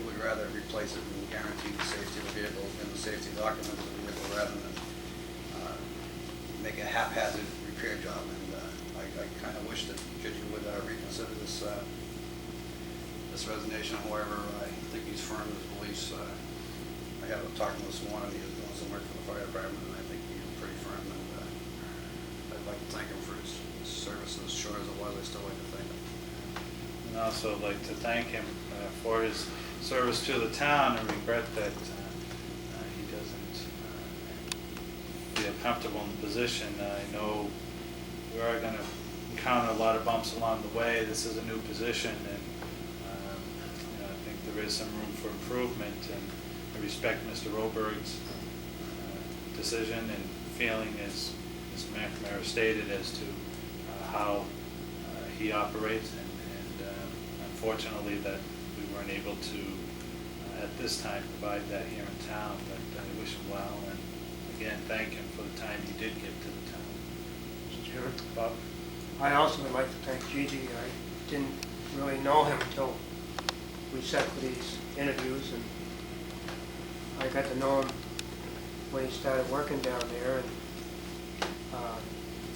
would rather replace it and guarantee the safety of the vehicle and the safety document of the vehicle rather than make a haphazard repair job. And I kind of wish that Gigi would reconsider this resignation. However, I think he's firm in his beliefs. I had him talking this morning. He was doing some work for the fire department, and I think he's pretty firm. And I'd like to thank him for his service. As short as it was, I still like to thank him. And also like to thank him for his service to the town, and regret that he doesn't feel comfortable in the position. I know we are going to encounter a lot of bumps along the way. This is a new position, and I think there is some room for improvement, and I respect Mr. Oberg's decision and feeling, as Mr. McNamara stated, as to how he operates, and unfortunately that we weren't able to at this time provide that here in town, but I wish him well, and again thank him for the time he did give to the town. Mr. Chairman, Bob? I also would like to thank Gigi. I didn't really know him until we sat for these interviews, and I got to know him when he started working down there, and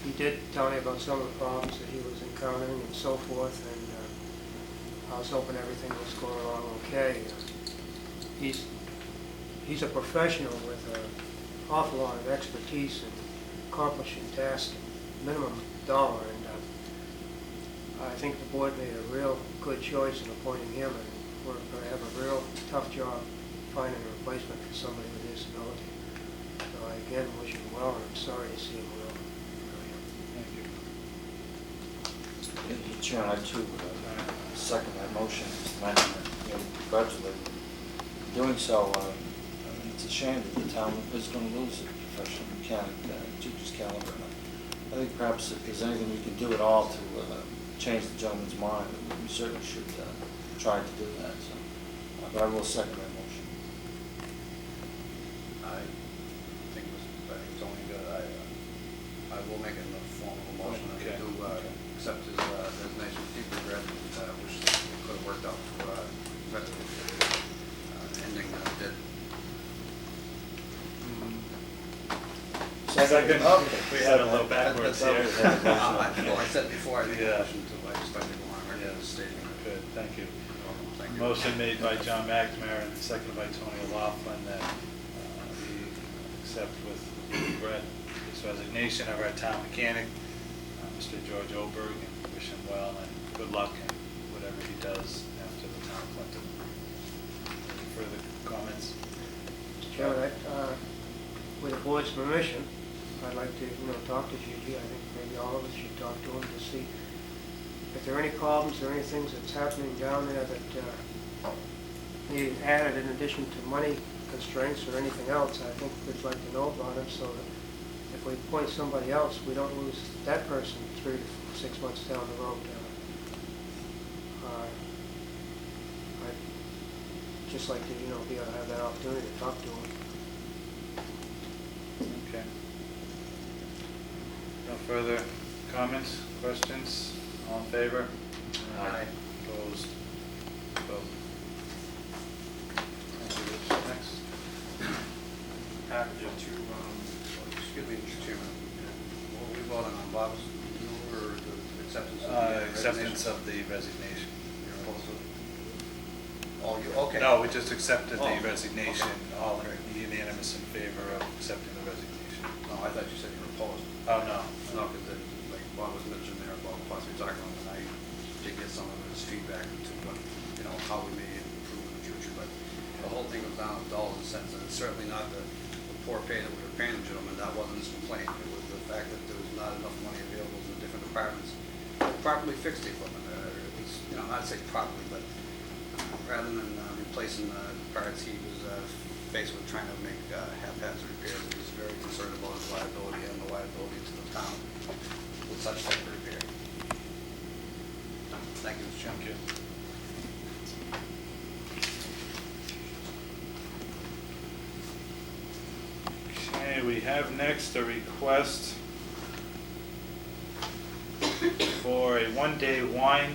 he did tell me about some of the problems that he was encountering and so forth, and I was hoping everything was going along okay. He's a professional with an awful lot of expertise in accomplishing tasks at minimum dollar, and I think the board made a real good choice in appointing him, and we're going to have a real tough job finding a replacement for somebody with his ability. So I again wish him well, and I'm sorry to see him go. Thank you. Mr. Chairman, I too second that motion. Mr. McNamara, congratulate him. Doing so, it's a shame that the town is going to lose a professional mechanic, Gigi's caliber. I think perhaps if there's anything we can do at all to change the gentleman's mind, we certainly should try to do that. So, but I will second that motion. I think it's only good. I will make it in the form of a motion. Okay. I do accept his resignation with deep regret, and wish it could have worked out to better ending than it did. Second. Okay. We had a little backwards here. Well, I said before I made a Yeah. motion to, I just like to go on record as stating. Good, thank you. Thank you. Motion made by John McNamara and seconded by Tony O'Loughlin that we accept with regret this resignation of our town mechanic, Mr. George Oberg, and wish him well and good luck in whatever he does after the town of Clinton. Any further comments? Mr. Chairman, with the board's permission, I'd like to, talk to Gigi. I think maybe all of us should talk to him to see if there are any problems or any things that's happening down there that he added in addition to money constraints or anything else. I think we'd like to know about it, so that if we appoint somebody else, we don't lose that person 3 to 6 months down the road. I'd just like to, be able to have that opportunity to talk to him. Okay. No further comments, questions? All in favor? Aye. Opposed? Vote. Thank you, Rich. Next. Package of two, Excuse me, Mr. Chairman. What were we voting on, Bob's renewal or the acceptance of the Acceptance resignation? of the resignation. You're opposed to it? Oh, you, okay. No, we just accepted the Oh, resignation, okay. all Okay. unanimous in favor of accepting the resignation. No, I thought you said you were opposed. Oh, no. No, because like Bob was mentioning there about possibly talking to him, and I did get some of his feedback to what, how we may improve in the future, but the whole thing was down to dollars and cents, and it's certainly not the poor pay that we were paying the gentleman. That wasn't his complaint. It was the fact that there was not enough money available in the different departments to properly fix the equipment, or at least, not to say properly, but rather than replacing parts, he was faced with trying to make haphazard repairs. He was very concerned about his liability and the liability to the town with such type of repair. Thank you, Mr. Chairman. Okay, we have next a request for a one-day wine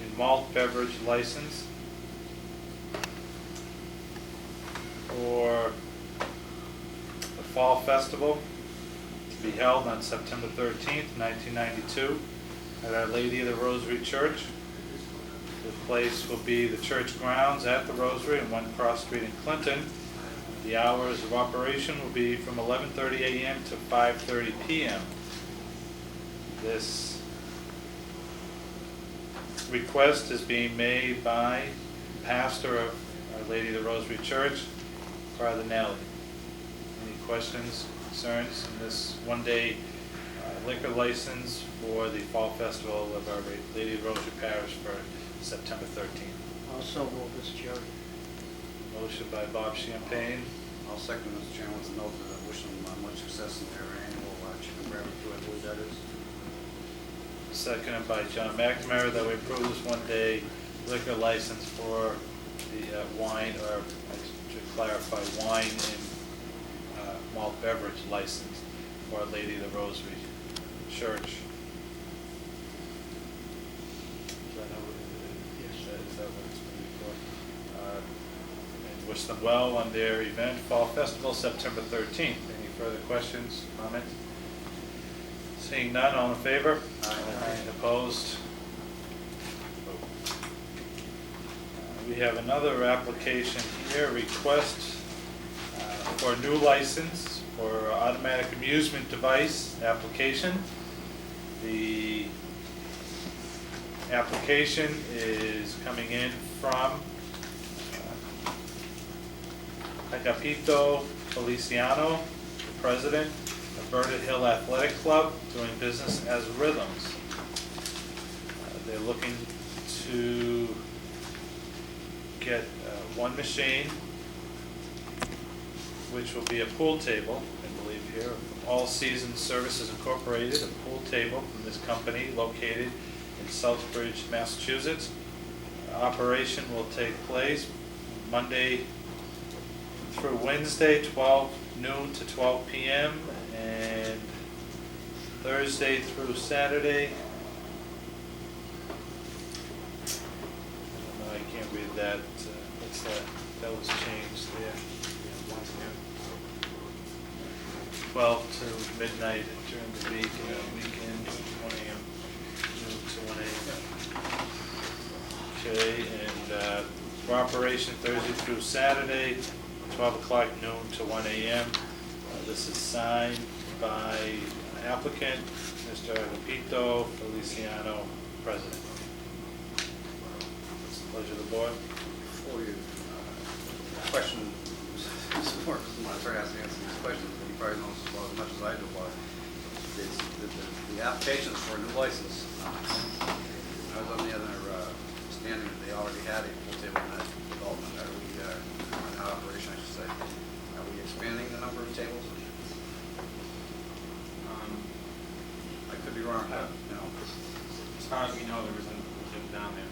and malt beverage license for the Fall Festival to be held on September 13th, 1992 at Our Lady of the Rosary Church. The place will be the church grounds at the Rosary on 1 Cross Street in Clinton. The hours of operation will be from 11:30 a.m. to 5:30 p.m. This request is being made by pastor of Our Lady of the Rosary Church, Father Nelly. Any questions, concerns in this one-day liquor license for the Fall Festival of Our Lady of the Rosary Parish for September 13th? Also move, Mr. Chairman. Motion by Bob Champagne. I'll second, Mr. Chairman, with the note that I wish them much success in their annual chicken barbecue, I believe that is. Seconded by John McNamara that we approve this one-day liquor license for the wine, or I should clarify, wine and malt beverage license for Our Lady of the Rosary Church. Is that how it is? Is that what it's going to be for? And wish them well on their event, Fall Festival, September 13th. Any further questions, comments? Seeing none, all in favor? Aye. Opposed? We have another application here, request for a new license for automatic amusement device application. The application is coming in from Agapito Feliciano, the president of Burnett Hill Athletic Club, doing business as Rhythms. They're looking to get one machine, which will be a pool table, I believe here, from All Seasons Services Incorporated, a pool table from this company located in Southbridge, Massachusetts. Operation will take place Monday through Wednesday, 12 noon to 12 p.m., and Thursday through Saturday. I can't read that. What's that? That was changed there. 12 to midnight during the week, and weekend, 1 a.m. noon to 1 a.m. Okay, and for operation Thursday through Saturday, 12 o'clock noon to 1 a.m. This is signed by applicant, Mr. Agapito Feliciano, president. It's the pleasure of the board. Before you, question, before my attorney has to answer these questions, he probably knows about as much as I do about it. The applications for a new license, I was on the other standing that they already had a pool table in that development. Are we, in operation, I should say, are we expanding the number of tables? I could be wrong, but, you know. As far as we know, there isn't a pool table down there.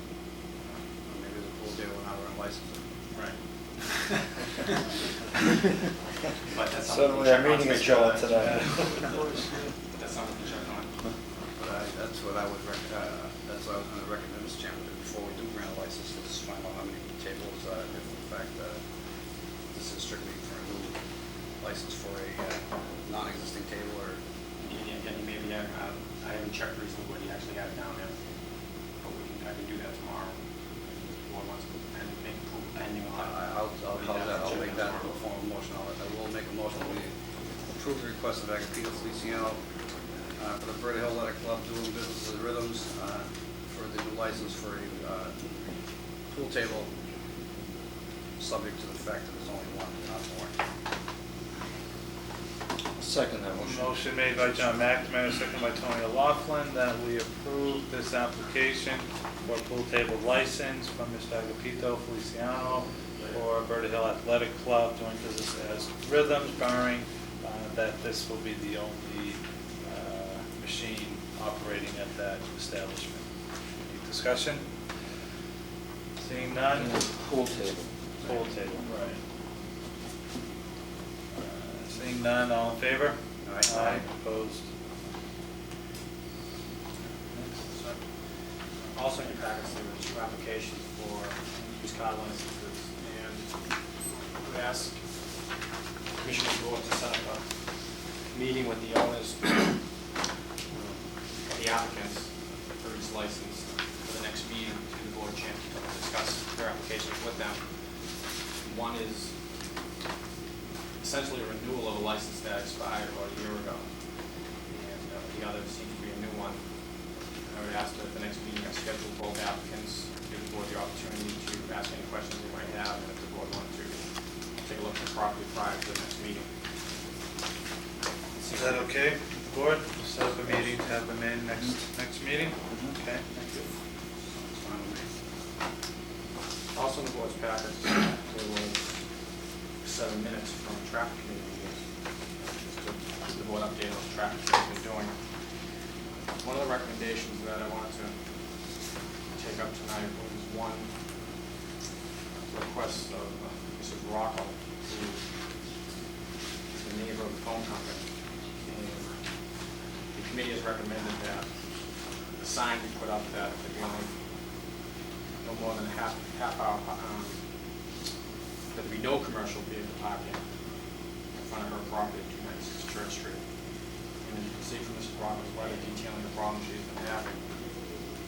Maybe the pool table now we're licensed. Right. But that's Certainly our meeting is short today. That's something to check on. But that's what I would that's what I was going to recommend, Mr. Chairman, that before we do grant a license, let's find out how many tables, if in fact this is strictly for a new license for a non-existing table, or Maybe I haven't checked recently what he actually has down there, but I can do that tomorrow. Board wants to make approval pending on. I'll make that a formal motion. I will make a motion that we approve the request of Agapito Feliciano for the Burnett Hill Athletic Club doing business as Rhythms for the new license for a pool table, subject to the fact that there's only one, not more. Second that motion. Motion made by John McNamara, second by Tony O'Laughlin, that we approve this application for a pool table license from Mr. Agapito Feliciano for Berta Hill Athletic Club doing business as Rhythms, barring that this will be the only machine operating at that establishment. Any discussion? Seeing none? Pool table. Pool table, right. Seeing none, all in favor? Aye. Opposed? Also in your packets, there were 2 applications for used car licenses, and we asked the Commissioner's Board to set up a meeting with the owners, the applicants for each license for the next meeting, to give the board a chance to discuss their applications with them. One is essentially a renewal of a license that expired about a year ago, and the other seems to be a new one. I would ask that at the next meeting I schedule both applicants, give the board the opportunity to ask any questions they might have, and if the board wanted to take a look at the property prior to the next meeting. Is that okay with the board? Set up a meeting to have them in next meeting? Okay, thank you. It's fine with me. Also in the board's packet, there was 7 minutes from traffic committee meetings, just to keep the board updated on the traffic committee been doing. One of the recommendations that I wanted to take up tonight was one request of Mrs. Rocco, who is the neighbor of the phone company. And the committee has recommended that the sign be put up that there be only no more than a half hour, that there be no commercial vehicle parking in front of her property at 296 Church Street. And you can see from Mrs. Rocco's letter detailing the problem she's been having.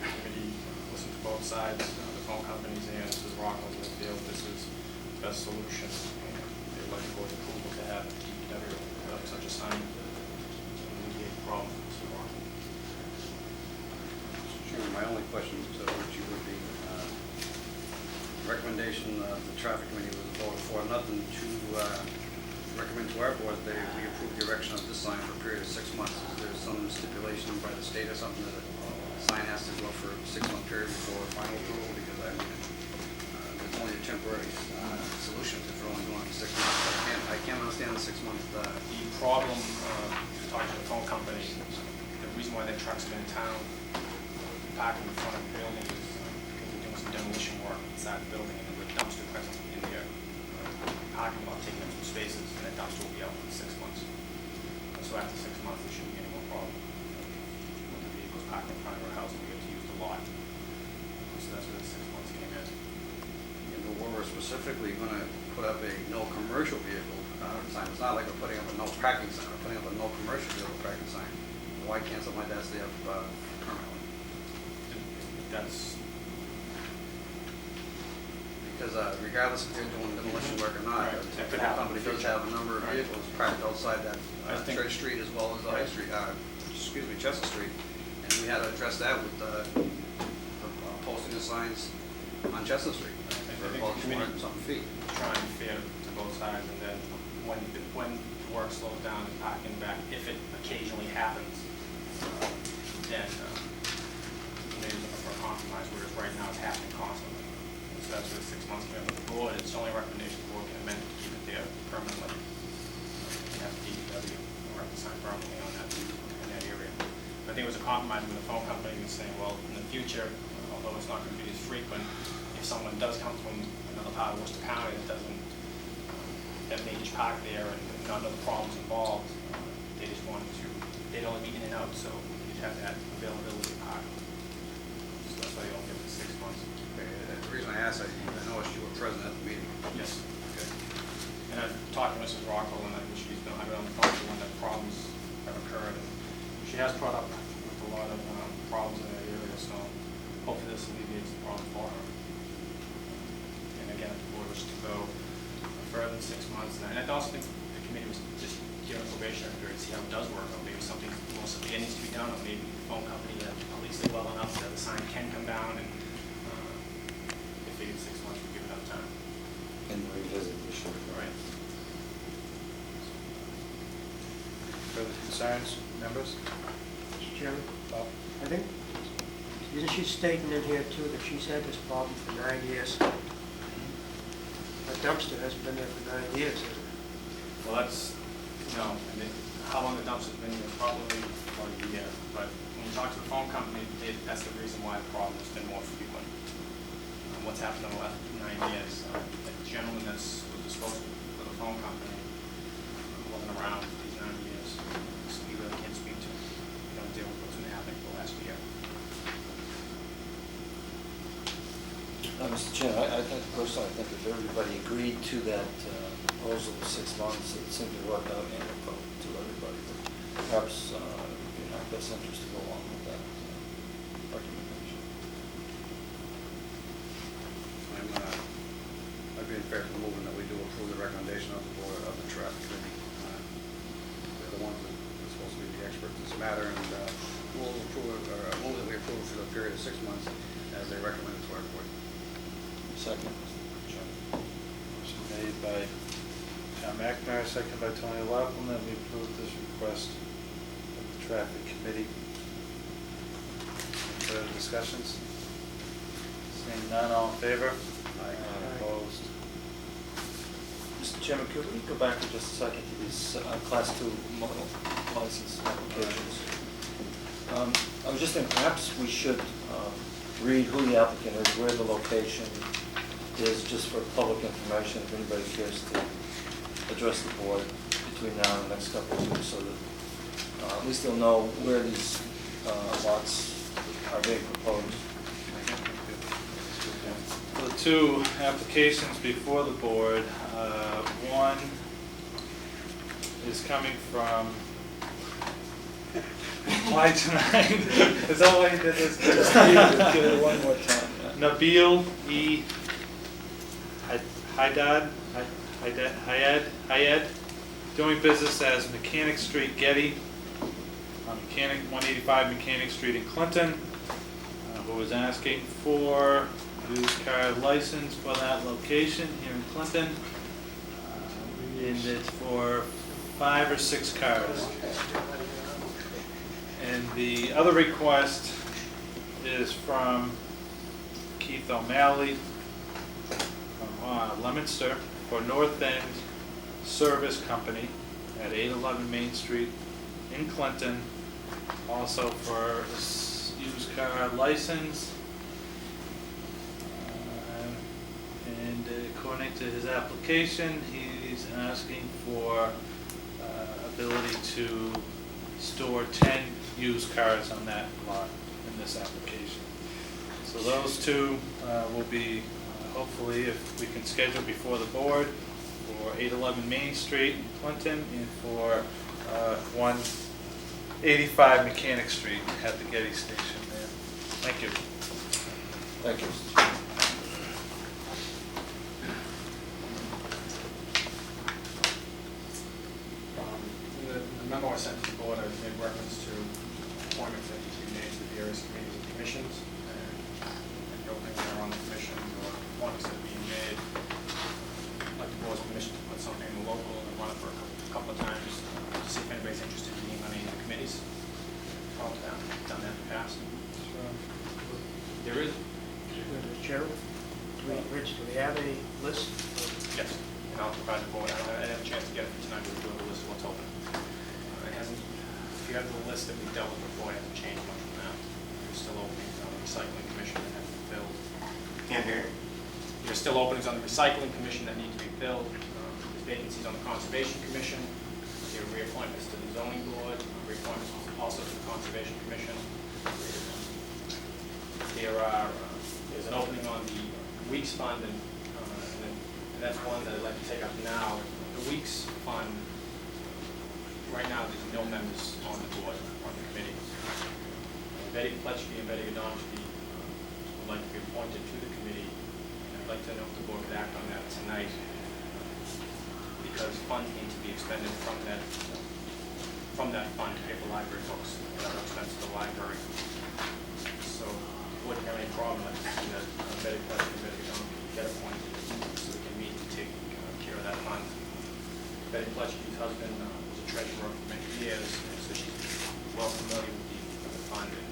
The committee listened to both sides, the phone companies and Mrs. Rocco, and they feel this is the best solution. And they'd like the board's approval to have the DPW put up such a sign to alleviate the problem for Mrs. Rocco. Mr. Chairman, my only question to Richie would be, recommendation of the traffic committee was voted for nothing to recommend to our board that we approve the erection of this sign for a period of 6 months. Is there some stipulation by the state or something that a sign has to go for a 6-month period before final approval? Because I mean, it's only a temporary solution if we're only going for 6 months. I can't understand the 6-month. The problem, talking to the phone company, the reason why their trucks have been in town, parking in front of the building is because they're doing some demolition work inside the building, and there's a dumpster present in their parking lot, taking up some spaces, and that dumpster will be out in 6 months. So after 6 months, there shouldn't be any more problem with the vehicles parked in front of our house, and we get to use the lot. So that's where the 6 months came in. Yeah, but we're specifically going to put up a no commercial vehicle sign. It's not like we're putting up a no parking sign. We're putting up a no commercial vehicle parking sign. Why can't something like that stay up permanently? That's, Because regardless if you're doing demolition work or not, Right. the typical company does have a number of Right. vehicles parked outside that I think- Church Street as well as the High Street, Chester Street. And we had to address that with posting the signs on Chester Street I think for the about committee- 200 and something feet. trying to be fair to both sides, and then when the work slows down and parking back, if it occasionally happens, then maybe looking for a compromise, whereas right now it's happening constantly. So that's where the 6 months commitment with the board, it's only a recommendation the board can amend to keep it there permanently. You have the DPW or have to sign permanently on that, in that area. But I think it was a compromise with the phone company and saying, well, in the future, although it's not going to be as frequent, if someone does come from another part of Worcester County that doesn't, that they just park there and not know the problems involved, they just wanted to, they'd only be in and out, so you'd have that availability of parking. So that's why they don't give it 6 months. The reason I asked, I noticed you were present at the meeting. Yes. Okay. And I've talked to Mrs. Rockwell, and she's been, I've been on the phone when the problems have occurred, and she has brought up with a lot of problems in that area, so hopefully this alleviates the problem for her. And again, if the board wishes to go further than 6 months, and I also think the committee was just given a probationary period to see how it does work, or maybe something more severe needs to be done, or maybe the phone company that police it well enough that the sign can come down, and if they get 6 months, we give enough time. And revisit the issue. Right. concerns, members? Mr. Chairman, Bob? I think, isn't she stating in here too that she's had this problem for 9 years? The dumpster hasn't been there for 9 years, has it? Well, that's, I mean, how long the dumpster's been here, probably about a year, but when you talk to the phone company, that's the reason why the problem has been more frequent. What's happened in the last 9 years, the gentleman was responsible for the phone company wasn't around for these 9 years, so we really can't speak to him. We don't deal with what's been happening for the last year. Mr. Chairman, I think personally, I think if everybody agreed to that proposal of 6 months, it seemed to work out amicable to everybody. But perhaps it would be in our best interest to go along with that recommendation. I'd be in favor of moving that we do approve the recommendation of the board of the traffic committee. They're the ones that are supposed to be the experts in this matter, and we'll approve it, or move that we approve for the period of 6 months as they recommended to our board. Second. Motion made by John McNamara, second by Tony Laughlin, that we approve this request of the traffic committee. Any further discussions? Seeing none, all in favor? Aye. Opposed? Mr. Chairman, could we go back for just a second to these Class 2 motor license applications? I was just thinking perhaps we should read who the applicant is, where the location is, just for public information, if anybody cares to address the board between now and the next couple of weeks, so that at least they'll know where these lots are being proposed. The two applications before the board, one is coming from, why tonight? Is that why you did this? Just give it one more time. Nabil E. Hayed, doing business as Mechanic Street, Getty, 185 Mechanic Street in Clinton, who was asking for used car license for that location here in Clinton, and it's for 5 or 6 cars. And the other request is from Keith O'Malley from Leominster for North End Service Company at 811 Main Street in Clinton, also for used car license. And according to his application, he's asking for ability to store 10 used cars on that lot in this application. So those two will be, hopefully, if we can schedule before the board, for 811 Main Street in Clinton and for 185 Mechanic Street at the Getty Station there. Thank you. Thank you. The memo I sent to the board, I made reference to appointments that need to be made to the various committees and commissions, and any openings that are on the commission or appointments that are being made. I'd like the board's permission to put something in the local and run it for a couple of times to see if anybody's interested in being on any of the committees. I've done that in the past. There is? Mr. Chairman, Rich, do we have a list? Yes, and I'll provide the board. I didn't have a chance to get it for tonight, but we'll do a list of what's open. It hasn't, if you have the list that we dealt with before, it hasn't changed much from that. There's still openings on the recycling commission that have to be filled. Can't hear you. There's still openings on the recycling commission that need to be filled. There's vacancies on the conservation commission. There are reappointments to the zoning board, reappointments also to the conservation commission. There's an opening on the Weeks Fund, and that's one that I'd like to take up now. The Weeks Fund, right now, there's no members on the board, on the committee. Betty Pletchke and Betty Godomsky would like to be appointed to the committee, and I'd like to know if the board could act on that tonight, because funds need to be expended from that fund to pay for library books and other expenses of the library. So wouldn't have any problem with that Betty Pletchke and Betty Godomsky get appointed so we can meet and take care of that fund. Betty Pletchke's husband was a treasurer for many years, and his so she's well familiar with the fund and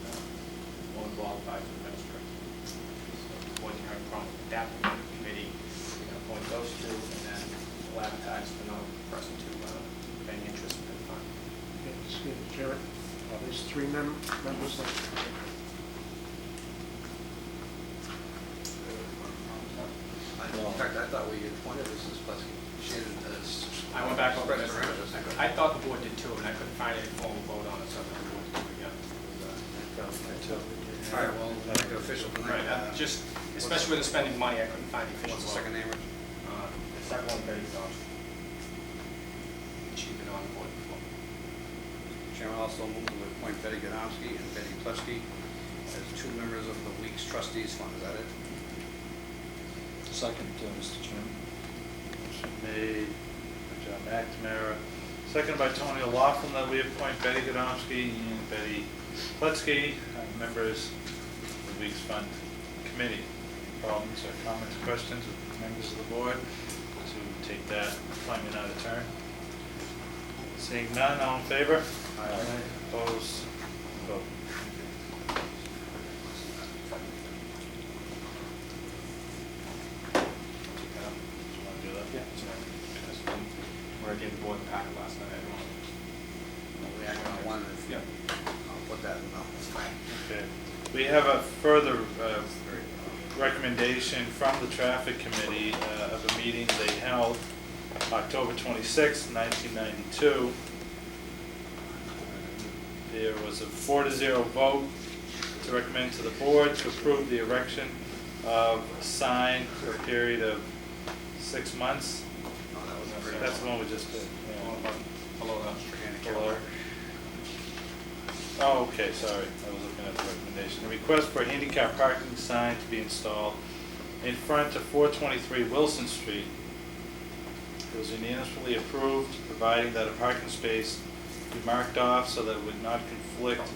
more qualified to administer it. So wasn't having a problem with that committee, we can appoint those two, and then we'll advertise for another person to have any interest in the fund. Okay, excuse me, Chairman. There's three members. In fact, I thought we appointed Mrs. Plesky. She had I went back over expressed this. her interest. I thought the board did too, and I couldn't find any formal vote on it, so the board did it again. All right, well, we'll make it official tonight. Right, just, especially with the spending money, I couldn't find the official What's the vote. second name, Rich? The second one, Betty Dodge. She's been on the board before. Chairman also moved to appoint Betty Godomsky and Betty Plesky as two members of the Weeks Trustees Fund. Is that it? Second, Mr. Chairman. Motion made by John McNamara, seconded by Tony O'Loughlin, that we appoint Betty Godomsky and Betty Pletsky, members of the Weeks Fund Committee. Any problems or comments, questions with members of the board to take that appointment out of turn? Seeing none, all in favor? Aye. Opposed? Vote. Do that? Yeah. Where I gave the board the packet last night, I don't know. We acted on one. If Yeah. I'll put that in. That's fine. Okay. We have a further recommendation from the traffic committee of a meeting they held October 26, 1992. There was a 4-0 vote to recommend to the board to approve the erection of a sign for a period of 6 months. No, that was pretty. That's the one we just did. Yeah. Below that. For handicap. Below. Oh, okay, sorry, I was looking at the recommendation. A request for a handicap parking sign to be installed in front of 423 Wilson Street. It was unanimously approved, providing that a parking space be marked off so that it would not conflict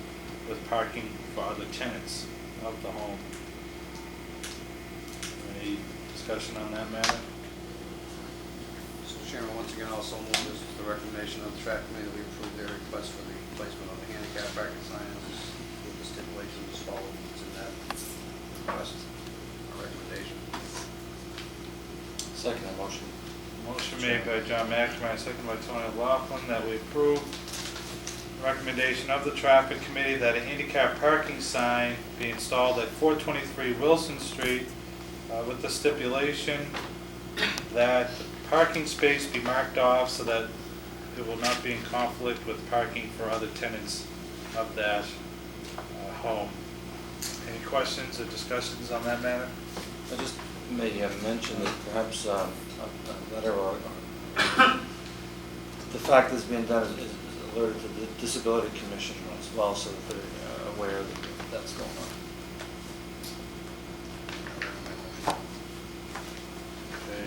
with parking for other tenants of the home. Any discussion on that matter? Mr. Chairman, once again, also move this the recommendation of the traffic committee that we approve their request for the placement of the handicap parking signs with the stipulations as follows. It's in that request, our recommendation. Second motion. Motion made by John McNamara, second by Tony O'Loughlin, that we approve the recommendation of the traffic committee that a handicap parking sign be installed at 423 Wilson Street with the stipulation that the parking space be marked off so that it will not be in conflict with parking for other tenants of that home. Any questions or discussions on that matter? I just may mention that perhaps a letter or the fact that's being done is alerted to the Disability Commission as well, so that they're aware that that's going on. Okay.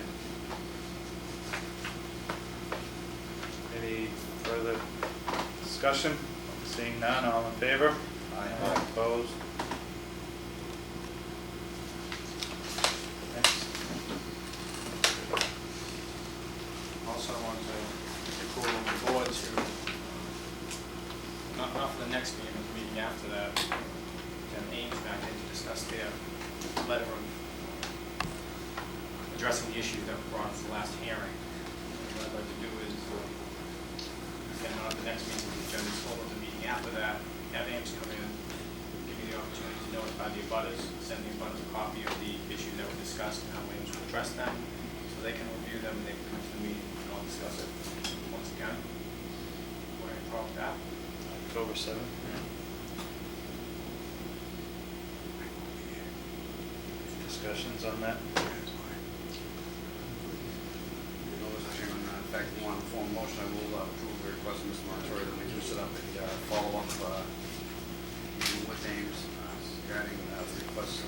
Any further discussion? Seeing none, all in favor? Aye. Opposed? Next. Also, I want to approve the board to, not for the next meeting, but the meeting after that, then Ames back in to discuss their letter of addressing the issues that were brought up at the last hearing. What I'd like to do is, again, not at the next meeting, the agenda is full of the meeting after that, have Ames come in, give me the opportunity to notify the abutters, send the abutters a copy of the issues that were discussed and how Ames will address them, so they can review them and they can come to the meeting and I'll discuss it once again. What any problem with that? October 7th. Discussions on that? No, Mr. Chairman, in fact, if you want a formal motion, I will approve the request of Mr. Montori that we do set up a follow-up meeting with Ames regarding the requests of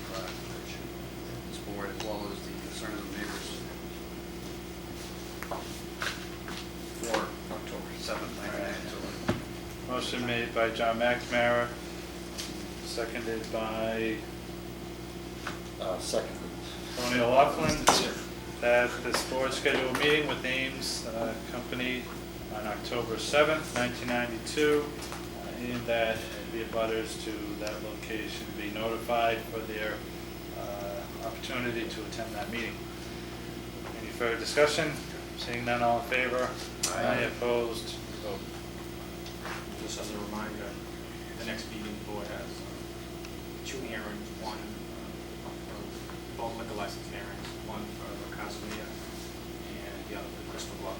this board as well as the concerns of neighbors for October 7th, 1992. Motion made by John McNamara, seconded by Second. Tony O'Loughlin, that this board schedule a meeting with Ames Company on October 7th, 1992, and that the abutters to that location be notified for their opportunity to attend that meeting. Any further discussion? Seeing none, all in favor? Aye. Opposed? Vote. Just as a reminder, the next meeting, the board has two hearings, one for both liquor license hearings, one for the Casabia and the other for the Crystal Club.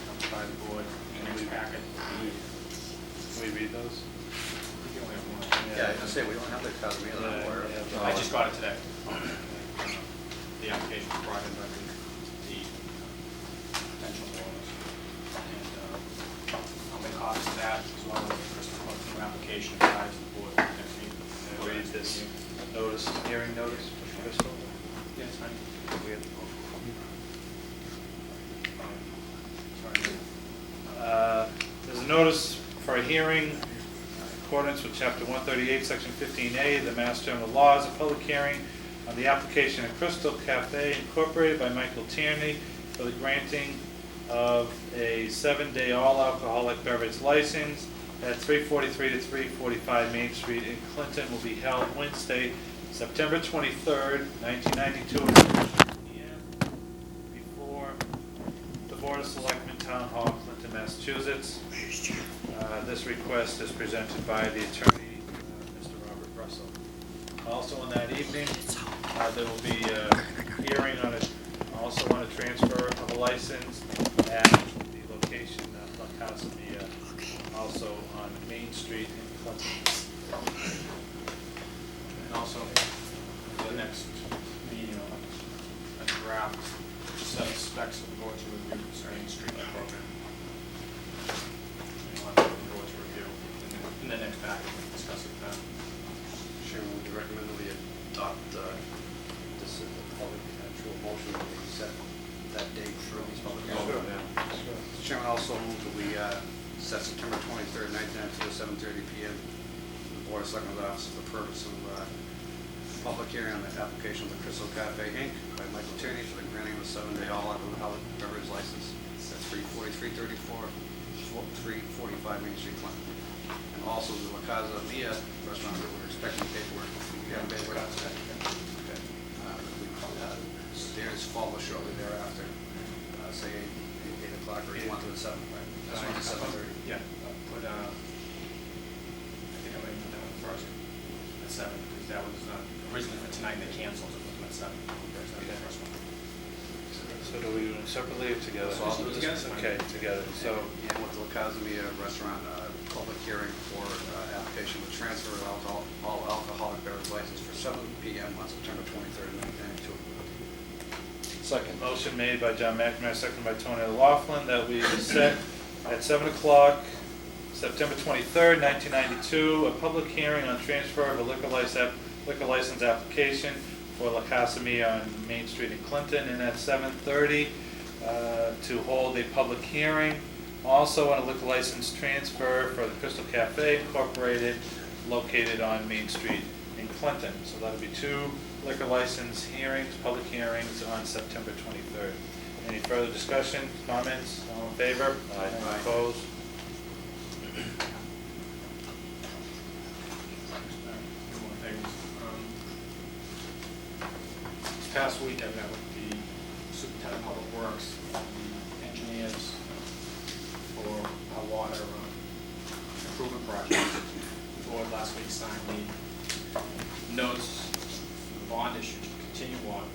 Comes by the board in the next packet. Can we read those? You only have one. Yeah, I was gonna say, we don't have the Casamia, I'm aware of. I just got it today. The application was brought in by the potential owners. And I'll make copies of that as well as the Crystal Club new application provided to the board for the next meeting. Can we read this notice, hearing notice for Crystal? Yes, fine. We have to vote. Sorry. There's a notice for a hearing in accordance with Chapter 138, Section 15A of the Mass General Laws, a public hearing on the application of Crystal Cafe Incorporated by Michael Tierney for the granting of a 7-day all-alcoholic beverage license at 343 to 345 Main Street in Clinton will be held Wednesday, September 23rd, 1992 at 6 p.m. before the Board of Selectmen, Town Hall, Clinton, Massachusetts. This request is presented by the attorney, Mr. Robert Russell. Also on that evening, there will be a hearing on also on a transfer of a license at the location of La Casa Mia, also on Main Street in Clinton. And also, the next meeting, a draft set of specs for the board to review concerning the streetlight program. And we'll have the board to review in the next package, we'll discuss it then. Chairman, would you recommend that we adopt this public actual motion that we set that date for these public hearings? Mr. Chairman, also move that we set September 23rd, 1992 at 7:30 p.m. in the Board of Selectmen's office for the purpose of public hearing on the application of the Crystal Cafe Inc. by Michael Tierney for the granting of a 7-day all-alcoholic beverage license at 343, 34, 345 Main Street, Clinton. And also the La Casa Mia restaurant that we're expecting paperwork. We have paperwork out today. Okay. Theirs follow shortly thereafter. Say 8 o'clock or you want to at 7, right? That's why it's 7:30. Yeah, put, I think I'm going to put that one first at 7, because that was originally for tonight, and they canceled it, put them at 7. That's the first one. So do we do them separately or together? So I'll do it together. Okay, together. So, And with the La Casa Mia restaurant, public hearing for application to transfer all alcoholic beverage license for 7 p.m. on September 23rd, 1992. Second. motion made by John McNamara, seconded by Tony Laughlin, that we set at 7 o'clock, September 23rd, 1992, a public hearing on transfer of a liquor license application for La Casa Mia on Main Street in Clinton, and at 7:30 to hold a public hearing also on a liquor license transfer for the Crystal Cafe Incorporated located on Main Street in Clinton. So that'll be 2 liquor license hearings, public hearings on September 23rd. Any further discussion, comments? All in favor? Aye. Opposed? Two more things. This past week, I met with the superintendent of public works, the engineers for our water improvement project. The board last week signed the notes, the bond issue to continue water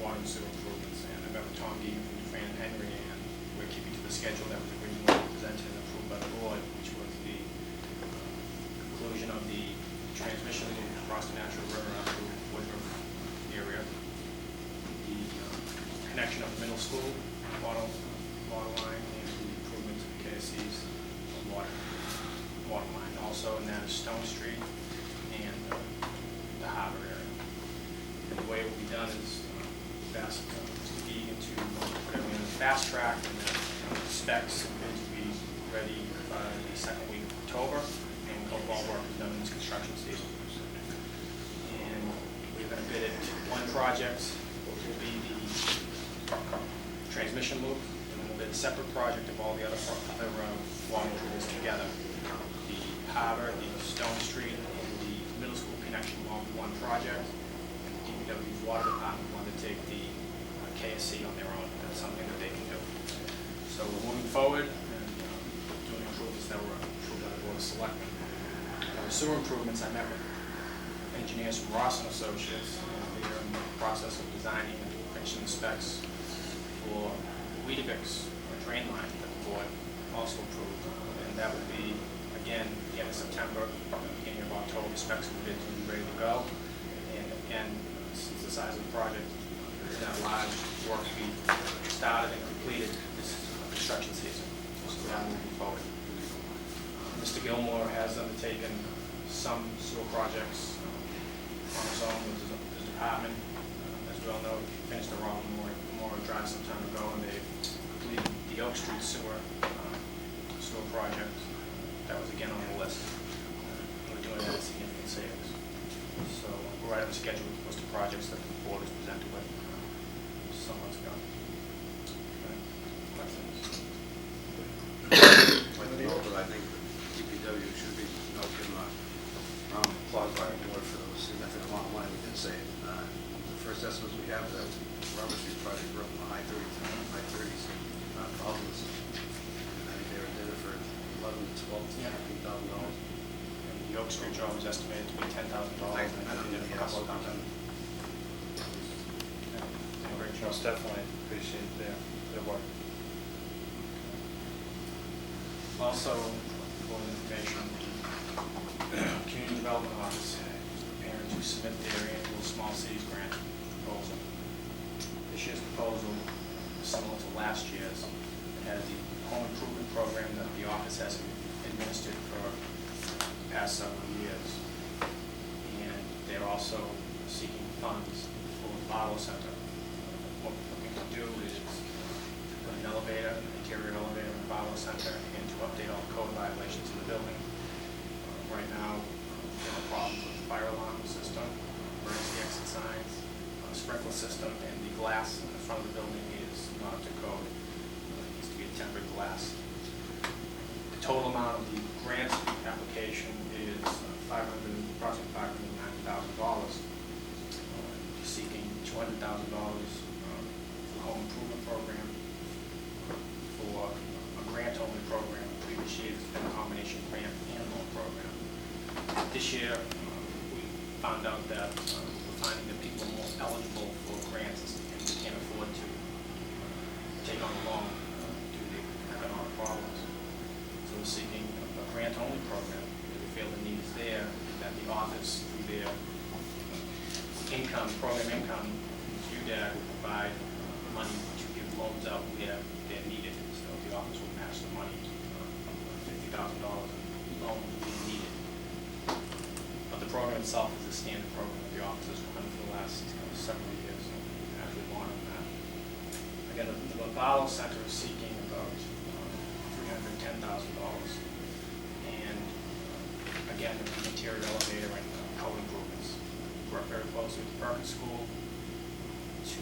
and sewer improvements. And I met with Tom Dean from Fran and Henry, and we're keeping to the schedule that was originally presented and approved by the board, which was the conclusion of the transmission loop across the Natural River out to Woodruff area, the connection of the middle school water line, and the improvement to the KSC's water line. Also, and that is Stone Street and the harbor area. And the way it will be done is fast, Mr. Egan to put everything on the fast track, and then specs and bids will be ready by the second week of October, and all work is done in this construction season. And we're going to bid it. One project will be the transmission loop, and then little bit, a separate project of all the other water improvements together. The harbor, the Stone Street, and the middle school connection will all be one project. DPW's water department wanted to take the KSC on their own. That's something that they can do. So we're moving forward and doing improvements that were approved by the Board of Selectmen. The sewer improvements, I met with engineers from Ross and Associates. They're in the process of designing and finishing the specs for Weetabix drain line that the board also approved. And that would be, again, the end of September, beginning of October, specs will be ready to go. And again, since the size of the project is that large, work to be started and completed this construction season. So we're now moving forward. Mr. Gilmore has undertaken some sewer projects on his own with his department. As we all know, he finished the Robin Memorial Drive some time ago, and they completed the Oak Street sewer project. That was again on the list. We're doing that at significant savings. So we're right on schedule with most of the projects that the board was presented with some months ago. Okay. Questions? Like to note that I think DPW should be given a round of applause by our board for those significant amount of money we did save. The first estimates we have, that Robert Street project were up in the high 30s, thousands. And I think they were there for $11,000 to $12,000 to $15,000. And the Oak Street job was estimated to be $10,000. I And I did it for a couple of times. Great job. Most definitely appreciate their work. Also, for information, the Community Development Office is preparing to submit their annual Small Cities Grant proposal. This year's proposal is similar to last year's. It has the home improvement program that the office has administered for the past several years. And they're also seeking funds for the bottle center. What we're looking to do is put an elevator, an interior elevator in the bottle center, and to update all the code violations in the building. Right now, there are problems with the fire alarm system, emergency exit signs, sprinkler system, and the glass in the front of the building is not up to code. It needs to be a tempered glass. The total amount of the grant application is approximately $590,000. Seeking $200,000 for the home improvement program, for a grant-only program. Previous years it's been a combination grant and loan program. This year we found out that we're finding that people are more eligible for grants and can't afford to take on a loan due to economic problems. So we're seeking a grant-only program because we feel the need is there, that the office through their program income, UDAG will provide money to give loans out where they're needed. So the office will match the money, $50,000 in loans being needed. But the program itself is a standard program that the office has run for the last several years, and actually more than that. Again, the bottle center is seeking about $310,000, and again, the interior elevator and code improvements. Work very closely with the Perkins School to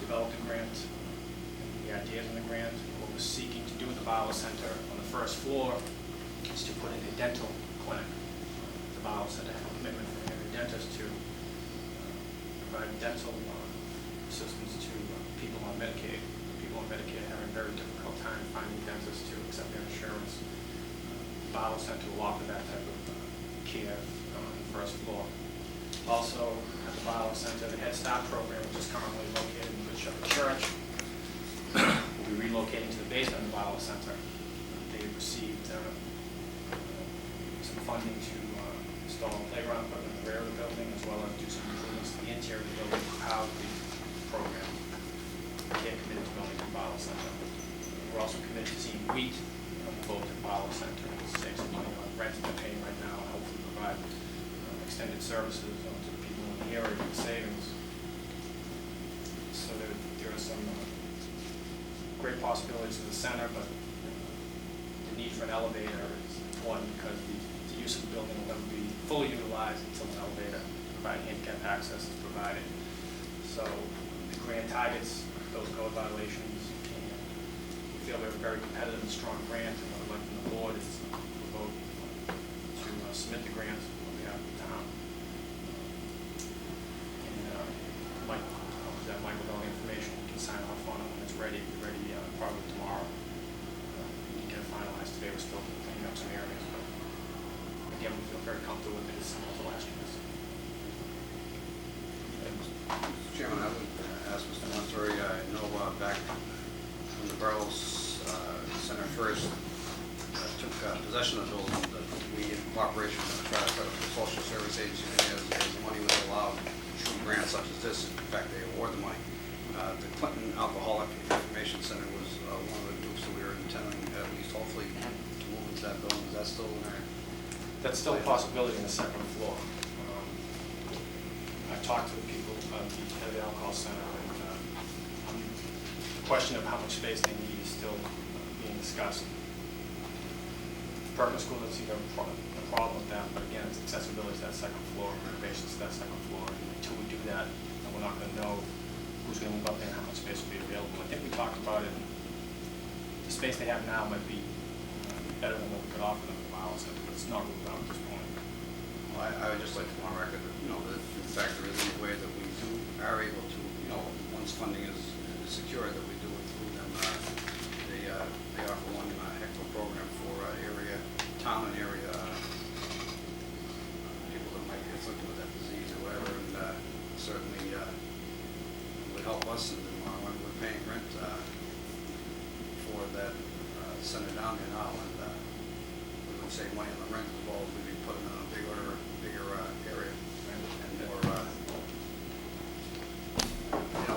develop the grant and the ideas in the grant. What we're seeking to do in the Bowel Center on the first floor is to put in a dental clinic. The Bowel Center has a commitment from every dentist to provide dental assistance to people on Medicaid. People on Medicaid are having a very difficult time finding dentists to accept their insurance. The Bowel Center will offer that type of care on the first floor. Also, at the Bottle Center, the Head Start program, which is currently located in Good Shepherd Church, will be relocating to the basement of the Bottle Center. They've received some funding to install playground equipment in the rear of the building, as well as do some improvements to the interior of the building to house the program. They're committed to building the Bottle Center. We're also committed to seeing wheat both at the Bottle Center and save some money on rent they're paying right now, and hopefully provide extended services to the people in the area with savings. So there are some great possibilities for the center, but the need for an elevator is important because the use of the building will never be fully utilized until an elevator to provide handicap access is provided. So the grant targets those code violations and feel we have a very competitive and strong grant, and what I'd like from the board is to vote to submit the grant on behalf of the town. And Mike, that Mike with all the information, you can sign off on it when it's ready. It'll be ready probably tomorrow. You can get it finalized today. We're still cleaning up some areas, but again, we feel very comfortable with it. It's similar to last year's. Mr. Chairman, I would ask Mr. Montori, I know back when the Burroughs Center first took possession of the building, that we, in cooperation with the Social Service Agency, as the money was allowed through grants such as this, in fact, they award the money. The Clinton Alcoholic Information Center was one of the groups that we were intending, at least hopefully, to move into that building. Is that still in there? That's still a possibility in the second floor. I've talked to the people at the alcohol center, and the question of how much space they need is still being discussed. Perkins School doesn't seem to have a problem with that, but again, it's accessibility to that second floor, renovations to that second floor. And until we do that, then we're not going to know who's going to move up there and how much space will be available. I think we talked about it. The space they have now might be better than what we could offer them if ours, but it's not ruled out at this point. Well, I would just like to go on record that, that in fact there is any way that we are able to, once funding is secured, that we do include them. They offer one heck of a program for town and area people that might be afflicted with that disease or whatever, and certainly would help us in the long run. We're paying rent for that center down there now, and we would save money on the rent as well as we'd be putting in a bigger area and more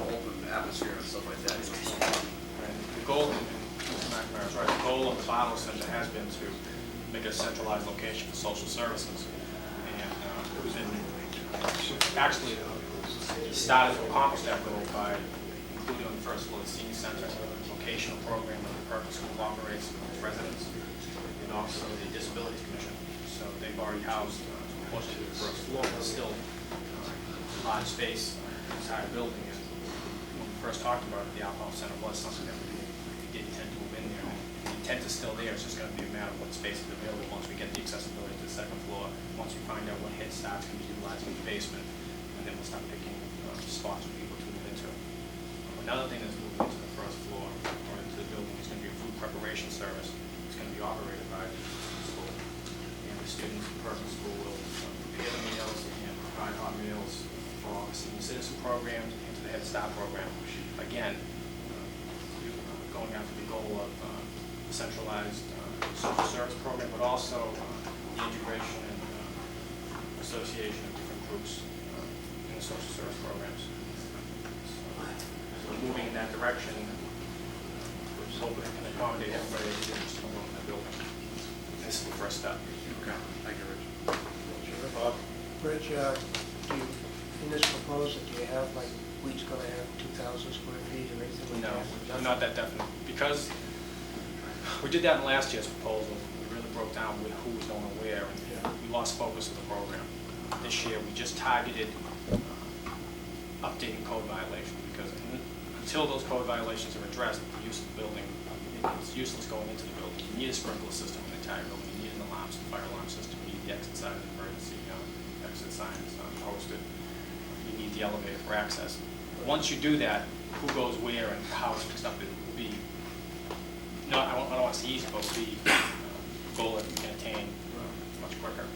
open atmosphere and stuff like that. And the goal, and Mr. McNamara is right, the goal of the Barlow Center has been to make it a centralized location for social services. And we've been actually started to accomplish that goal by including on the first floor the senior center, a vocational program that the Perkins School operates with its residents, and also the Disabilities Commission. So they've already housed, unfortunately, the first floor, but still large space in the entire building. And when we first talked about it, the alcohol center was something that we did intend to move in there. The intent is still there. It's just going to be a matter of what space is available once we get the accessibility to the second floor, once we find out what head starts can be utilized in the basement, and then we'll start picking spots for people to move into. Another thing that's moving into the first floor or into the building is going to be a food preparation service. It's going to be operated by the school. And the students at Perkins School will prepare the meals and provide hot meals for all the senior citizen programs and to the Head Start program. Again, going after the goal of centralized social service program, but also the integration and association of different groups in the social service programs. So moving in that direction, we're just hoping it can accommodate everybody that's interested in going to the building. This is the first step. Okay, thank you, Rich. Sure, Bob. Rich, in this proposal, do you have, like, each going to have 2,000 square feet or anything like that? No, not that definite. Because we did that in last year's proposal. We really broke down with who was going where, and we lost focus of the program. This year, we just targeted updating code violations, because until those code violations are addressed, the use of the building, it's useless going into the building. You need a sprinkler system in the entire building. You need an alarm, fire alarm system. You need the exit signs, emergency exit signs posted. You need the elevator for access. Once you do that, who goes where and how it's fixed up, it will be, I don't want to say easy, but it will be a goal that we can attain much quicker.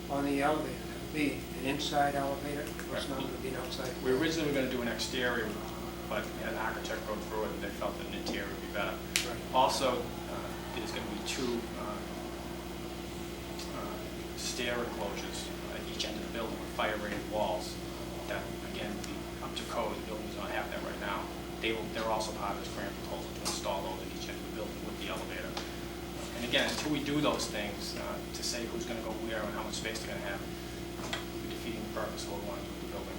On the elevator, it'll be an inside elevator, it's not going to be an outside? We originally were going to do an exterior, but we had an architect go through it, and they felt that an interior would be better. Right. Also, there's going to be two stair enclosures at each end of the building with fire-rated walls. That, again, will be up to code. The building does not have that right now. They're also part of this grant proposal to install those at each end of the building with the elevator. And again, until we do those things, to say who's going to go where and how much space they're going to have, we'll be defeating the purpose of what we want to do with the building.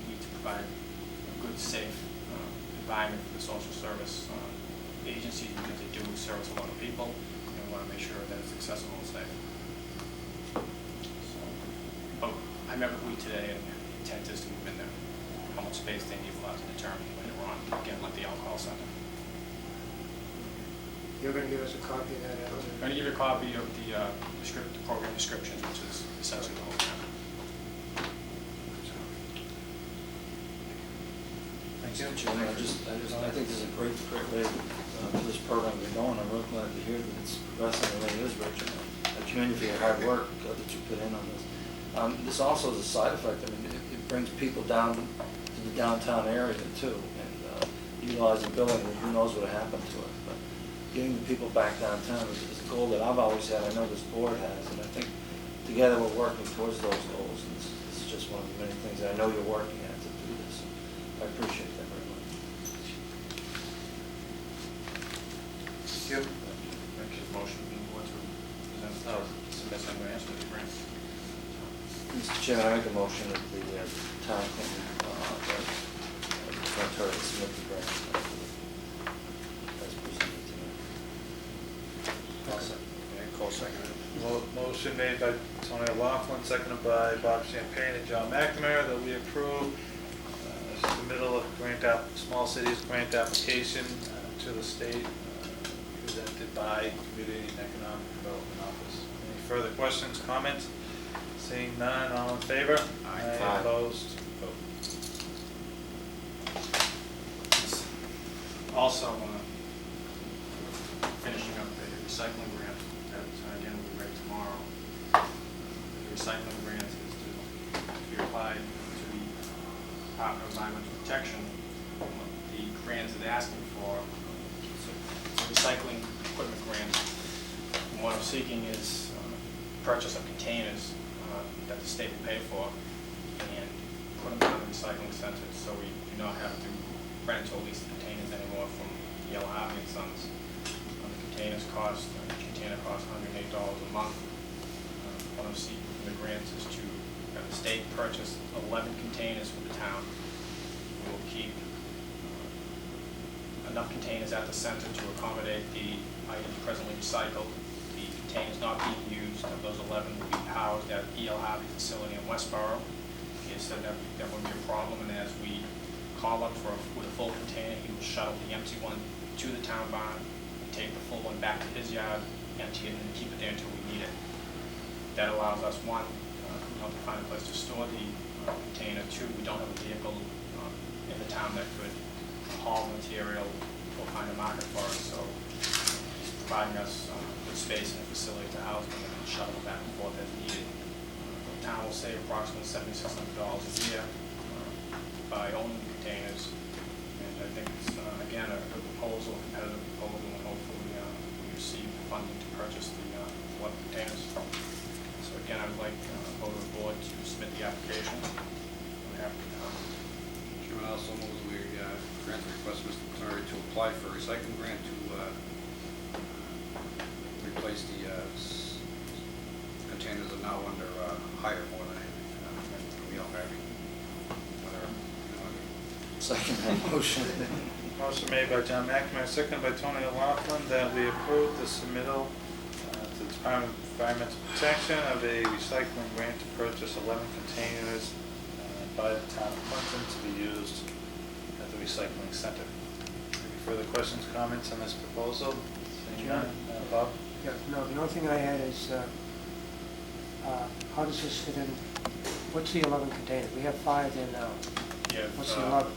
We need to provide a good, safe environment for the social service agencies, because they do service a lot of people, and we want to make sure that it's accessible and safe. But I met with Lee today, and the intent is to move in there. How much space they need will have to determine later on, again, like the alcohol center. You're gonna give us a copy of that, I'm Alan? going to give you a copy of the program description, which is essentially the whole thing. Thank you. Mr. Chairman, I think this is a great way for this program to be going. I'm real glad to hear that it's progressing the way it is, Rich. I commend you for your hard work that you put in on this. This also is a side effect. I mean, it brings people down to the downtown area too, and utilizing the building, who knows what happened to it. But getting the people back downtown is a goal that I've always had. I know this board has, and I think together we're working towards those goals. And this is just one of the many things that I know you're working at to do this. I appreciate that very much. Thank you. Make his motion being board to present, submit some grants for the grant. Mr. Chairman, I make a motion that the town can submit the grant as presented tonight. Okay, call second. Motion made by Tony O'Loughlin, seconded by Bob Champagne and John McNamara, that we approve submittal of small cities grant application to the state, presented by Community and Economic Development Office. Any further questions, comments? Seeing none, all in favor? Aye. Opposed? Vote. Also, finishing up the recycling grant that, again, will be ready tomorrow. The recycling grant is to be applied to the Department of Environmental Protection. The grant is asking for, it's a recycling equipment grant. And what I'm seeking is purchase of containers that the state will pay for and put them down in recycling centers, so we do not have to rent or lease the containers anymore from Yellow Harvey and Sons. The container costs $108 a month. What I'm seeking from the grant is to have the state purchase 11 containers for the town. We will keep enough containers at the center to accommodate the items presently recycled. The containers not being used, of those 11 will be housed at E.L. Harvey facility in Westboro. He has said that wouldn't be a problem, and as we call up with a full container, he will shuttle the empty one to the town barn, take the full one back to his yard, empty it, and keep it there until we need it. That allows us, one, to find a place to store the container. Two, we don't have a vehicle in the town that could haul material or find a market for it, so it's providing us good space and a facility to house them and shuttle them back and forth as needed. The town will save approximately $7,600 a year by owning the containers, and I think it's, again, a good proposal, a competitive proposal, and hopefully we receive funding to purchase the 11 containers. So again, I would like vote of the board to submit the application on behalf of the town. Chairman, I also move we grant the request Mr. Tenori to apply for a recycling grant to replace the containers that are now under hire more than anything from Yellow Harvey. Second that motion. Motion made by John McNamara, seconded by Tony O'Loughlin, that we approve the submittal to the Department of Environmental Protection of a recycling grant to purchase 11 containers by the town of Clinton to be used at the recycling center. Any further questions, comments on this proposal? Seeing none, Bob? Yeah, no, the only thing I had is, how does this fit in? What's the 11 containers? We have 5 there now. Yeah, What's the 11?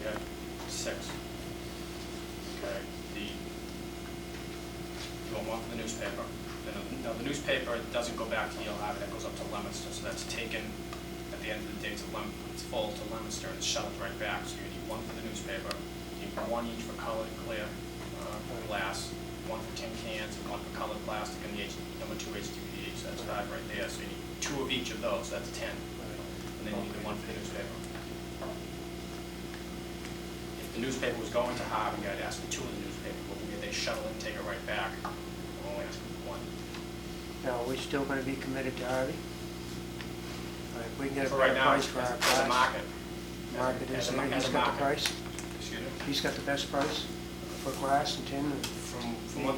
Yeah, 6. Okay, you want one for the newspaper. Now, the newspaper doesn't go back to Yale Harvey, that goes up to Leominster, so that's taken, at the end of the day, it's full to Leominster, and it's shuttled right back. So you need one for the newspaper, you need one each for colored clear glass, one for tin cans, and one for colored plastic, and the number 2 HDPE, so that's 5 right there. So you need 2 of each of those, so that's 10. And then you need the one for the newspaper. If the newspaper was going to Harvey, I'd ask for 2 of the newspaper, but they shuttle and take it right back. I'm only asking for 1. Now, are we still gonna be committed to Harvey? Like, we can get a For right better now, price for our as a glass. market. Market is As a there, ma- he's as a got the market. price, Excuse me? he's got the best price for glass and tin and. From what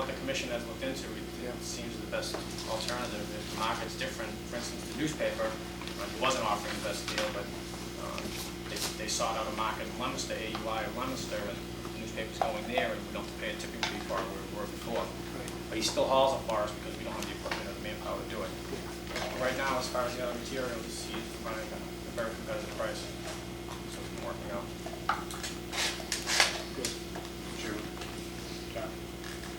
the commission has looked into, Yeah. it seems the best alternative. If the market's different, for instance, the newspaper, wasn't offering the best deal, but they sought out a market in Leominster, AUI of Leominster, and the newspapers going there, and we don't have to pay a tipping fee for it where we were before. But he still hauls it for us because we don't have the equipment or the manpower to do it. Right now, as far as the other materials, he's running a very competitive price, so it's been working out. Sure. John?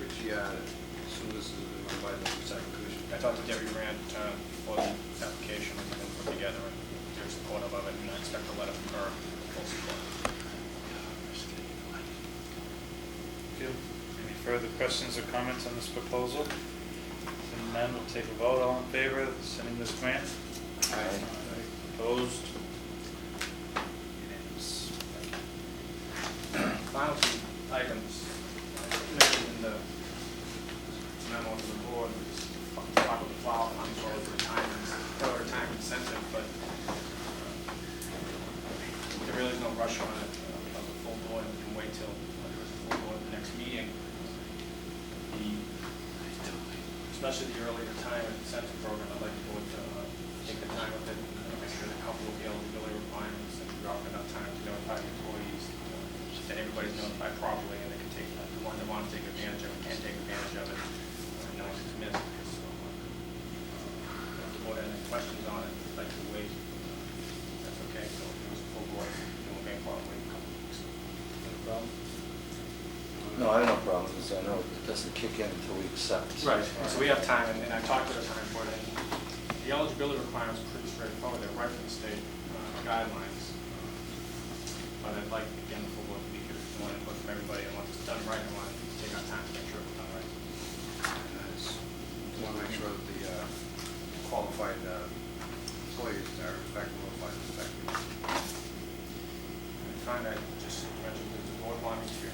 Which, assume this is run by the recycling commission. I talked to Debbie Grant for the application that's been put together, and they're supportive of it, and I expect a letter from her, full support. Thank you. Any further questions or comments on this proposal? Seeing none, we'll take a vote. All in favor of sending this grant? Aye. Opposed? Unanimous. Final two items, mentioned in the memo to the board, was talk with the flower fund as well as the time incentive, but there really is no rush on it. Of the full board, we can wait till there's a full board at the next meeting. Especially the early retirement incentive program, I'd like the board to take the time with it and make sure that a couple of the eligibility requirements and we offer enough time to notify the employees, that everybody's notified properly and they can take the one that wants to take advantage of it, can take advantage of it, and no one gets missed. So, if the board has any questions on it, I'd like to wait. That's okay, so if it was a full board, we'll make part wait a couple of weeks. No problem? No, I have no problem with this. I know it doesn't kick in until we accept. Right, so we have time, and I talked to the time board, and the eligibility requirements are pretty straightforward. They're right from the state guidelines. But I'd like, again, the full board to be here, I want input from everybody, and once it's done right, I want to take our time to make sure it's done right. And I just want to make sure that the qualified employees are in fact notified of the fact. And finally, I just mentioned that the board wanted to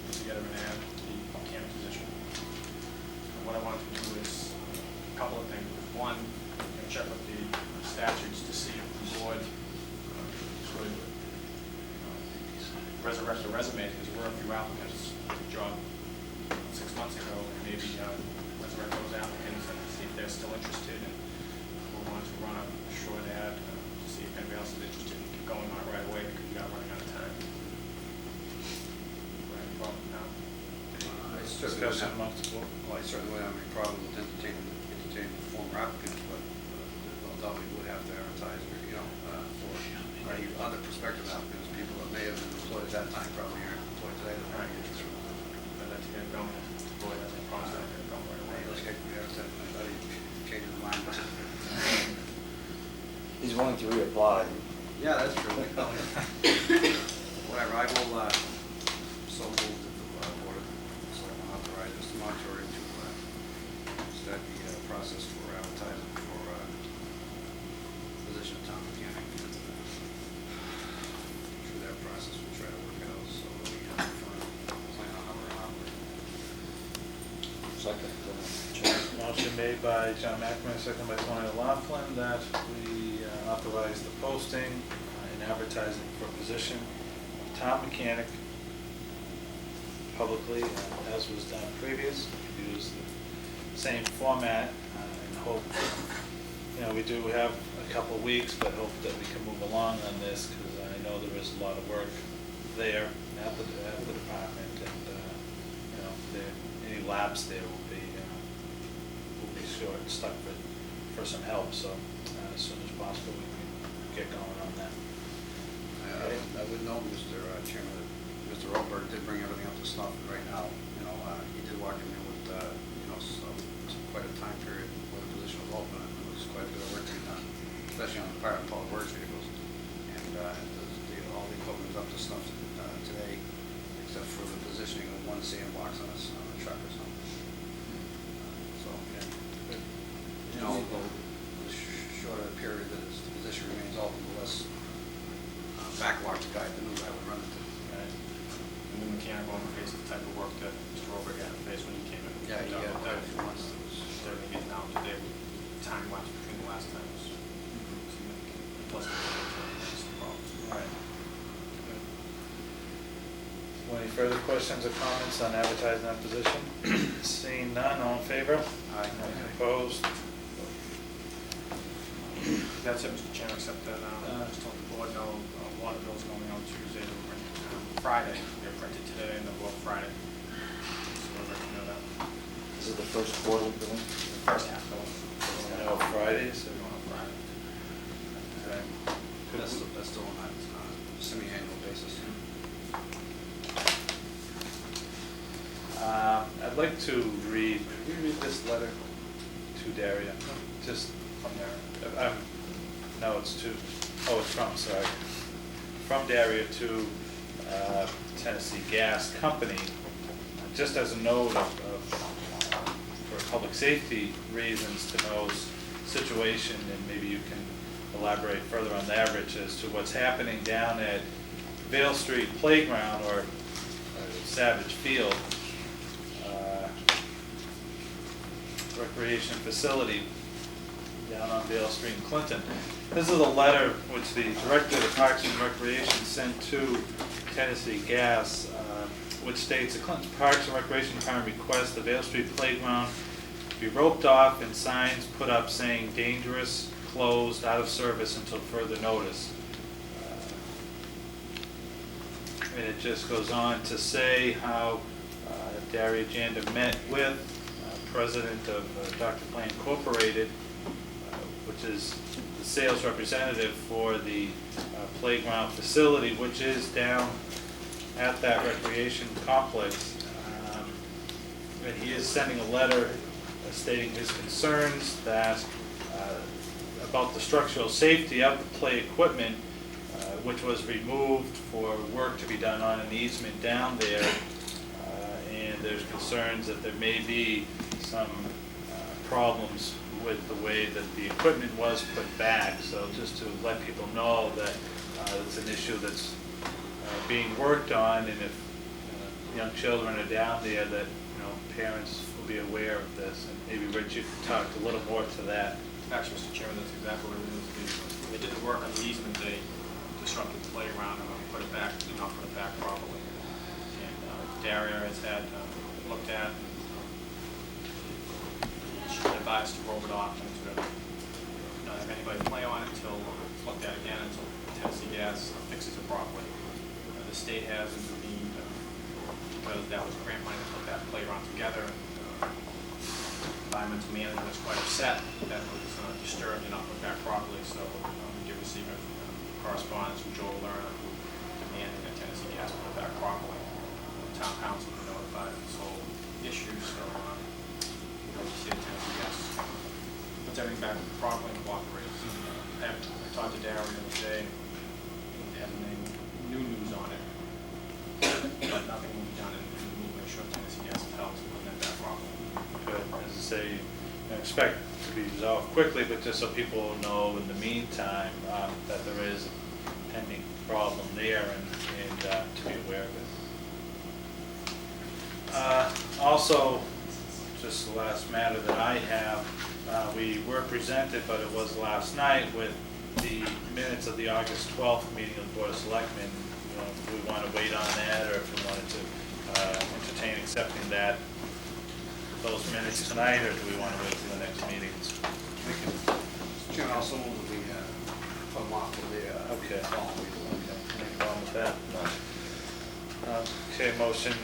put together an ad for the mechanic position. And what I want to do is a couple of things. One, check with the statutes to see if the board could resurrect the resume, because there were a few applicants for the job 6 months ago, and maybe resurrect those applicants and see if they're still interested. And we want to run a short ad to see if anybody else is interested and keep going on it right away, because we are running out of time. Right, well, now. I certainly wouldn't Discussion have, amongst the board. well, I certainly wouldn't have any problem with entertaining former applicants, but no doubt we would have to advertise, you know, for any other prospective applicants, people that may have been employed at that time, probably aren't employed today, that might be interested. I'd like to get going, if the board has any problems, I'll get it going right away. Let's get the advertisement, anybody change his mind. He's willing to reapply. Yeah, that's true. Whatever, I will, so move that the board of selectmen authorize Mr. Montori to start the process for advertising for position of town mechanic. Through that process, we'll try to work it out, so that we have a firm plan on how we're operating. Second. Motion made by John McNamara, second by Tony Laughlin, that we authorize the posting and advertising for position of town mechanic publicly, as was done previous. Use the same format and hope, we do have a couple of weeks, but hope that we can move along on this, because I know there is a lot of work there at the department, and any lapse there will be short and stuck for some help, so as soon as possible we can get going on that. I would note, Mr. Chairman, that Mr. Roberg did bring everything up to snuff right now. He did walk in there with, quite a time period where the position was open, and there was quite a bit of work to be done, especially on the Department of Public Works vehicles. And all the equipment is up to snuff today, except for the positioning of one sandbox on a truck or something. The shorter the period that the position remains open, the less backlog to guide the new guy would run into. Right. And the mechanic won't face the type of work that Mr. Robert had to face when he came in. Yeah, he had that a few months that was. Starting to get now today, time lapse between the last time was significant. Plus, the problems. Right. Any further questions or comments on advertising that position? Seeing none, all in favor? Aye. Opposed? That's it, Mr. Chairman, except that just let the board know water bill's going out Tuesday to bring it down. Friday. They're printed today and they'll go up Friday. So we'll let you know that. Is it the first quarter billing? First half going. No, Fridays? They're going on Friday. Okay. That's still on a semi-annual basis. I'd like to read, could we read this letter to Daria? Just from there. No, it's to, oh, it's from, sorry. From Daria to Tennessee Gas Company. Just as a note for public safety reasons to No's situation, and maybe you can elaborate further on that, Rich, as to what's happening down at Vale Street Playground or Savage Field recreation facility down on Vale Street in Clinton. This is a letter which the Director of Parks and Recreation sent to Tennessee Gas, which states, the Clinton Parks and Recreation Department requests the Vale Street Playground be roped off and signs put up saying dangerous, closed, out of service until further notice. And it just goes on to say how Daria Janda met with president of Dr. Play Incorporated, which is the sales representative for the playground facility, which is down at that recreation complex. And he is sending a letter stating his concerns that about the structural safety of the play equipment, which was removed for work to be done on an easement down there. And there's concerns that there may be some problems with the way that the equipment was put back. So just to let people know that it's an issue that's being worked on, and if young children are down there, that parents will be aware of this. And maybe Rich, you could talk a little more to that. Actually, Mr. Chairman, that's exactly what it is. When they did the work on the easement, they disrupted the playground and put it back, did not put it back properly. And Daria has had looked at, and she advised to roll it off and to not have anybody play on it until it's looked at again, until Tennessee Gas fixes it properly. The state has intervened, because that was grant money to put that playground together. Environmental manager was quite upset that it was disturbed and not put back properly, so we did receive a correspondence from Joel Lerner demanding that Tennessee Gas put it back properly. The town council was notified of this whole issue, so we hope to see the Tennessee Gas puts everything back properly and cooperates. I talked to Darren the other day, and having any new news on it, but nothing will be done, and we'll make sure Tennessee Gas helps put that back properly. Good. As I say, I expect to be resolved quickly, but just so people know in the meantime that there is a pending problem there, and to be aware of it. Also, just the last matter that I have, we were presented, but it was last night, with the minutes of the August 12th meeting of the Board of Selectmen. Do we want to wait on that, or if we wanted to entertain accepting those minutes tonight, or do we want to wait till the next meeting? Mr. Chairman, also move that we put them off to the Okay. following week. Okay, any problem with that? Okay, motion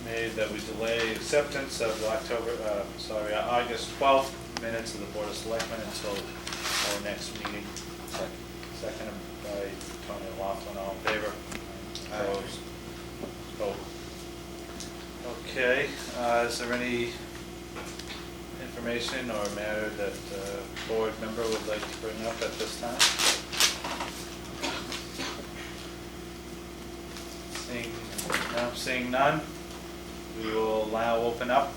made that we delay acceptance of the August 12th minutes of the Board of Selectmen until our next meeting. Second by Tony Laughlin, all in favor? Opposed? Vote. Okay, is there any information or matter that a board member would like to bring up at this time? Seeing none, we will now open up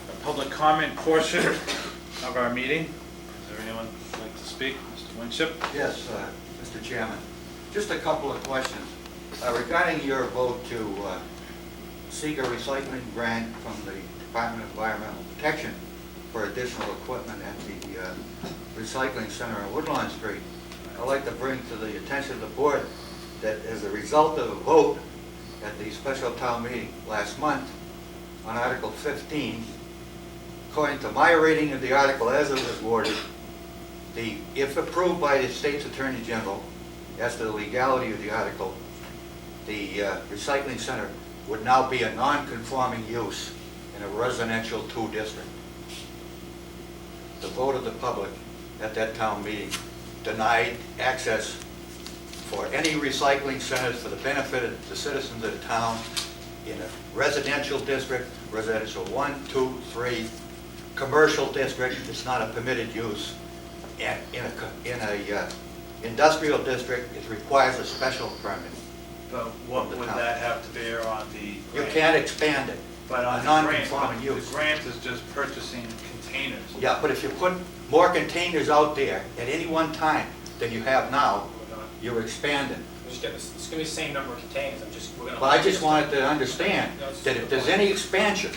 the public comment portion of our meeting. Is there anyone who would like to speak? Mr. Winship? Yes, Mr. Chairman. Just a couple of questions. Regarding your vote to seek a recycling grant from the Department of Environmental Protection for additional equipment at the recycling center on Woodlawn Street, I'd like to bring to the attention of the board that as a result of a vote at the special town meeting last month on Article 15, according to my reading of the article as it was worded, if approved by the state's Attorney General as to the legality of the article, the recycling center would now be a non-conforming use in a residential 2 district. The vote of the public at that town meeting denied access for any recycling centers for the benefit of the citizens of the town in a residential district, residential 1, 2, 3, commercial district, it's not a permitted use. And in a industrial district, it requires a special permit. But what From the would town. that have to bear on the You grant? can't expand it. But on a the grant, non-conforming the use. grant is just purchasing containers. Yeah, but if you put more containers out there at any one time than you have now, you're expanding. It's gonna be the same number of containers, we're gonna. But I just wanted to understand that if there's any expansion,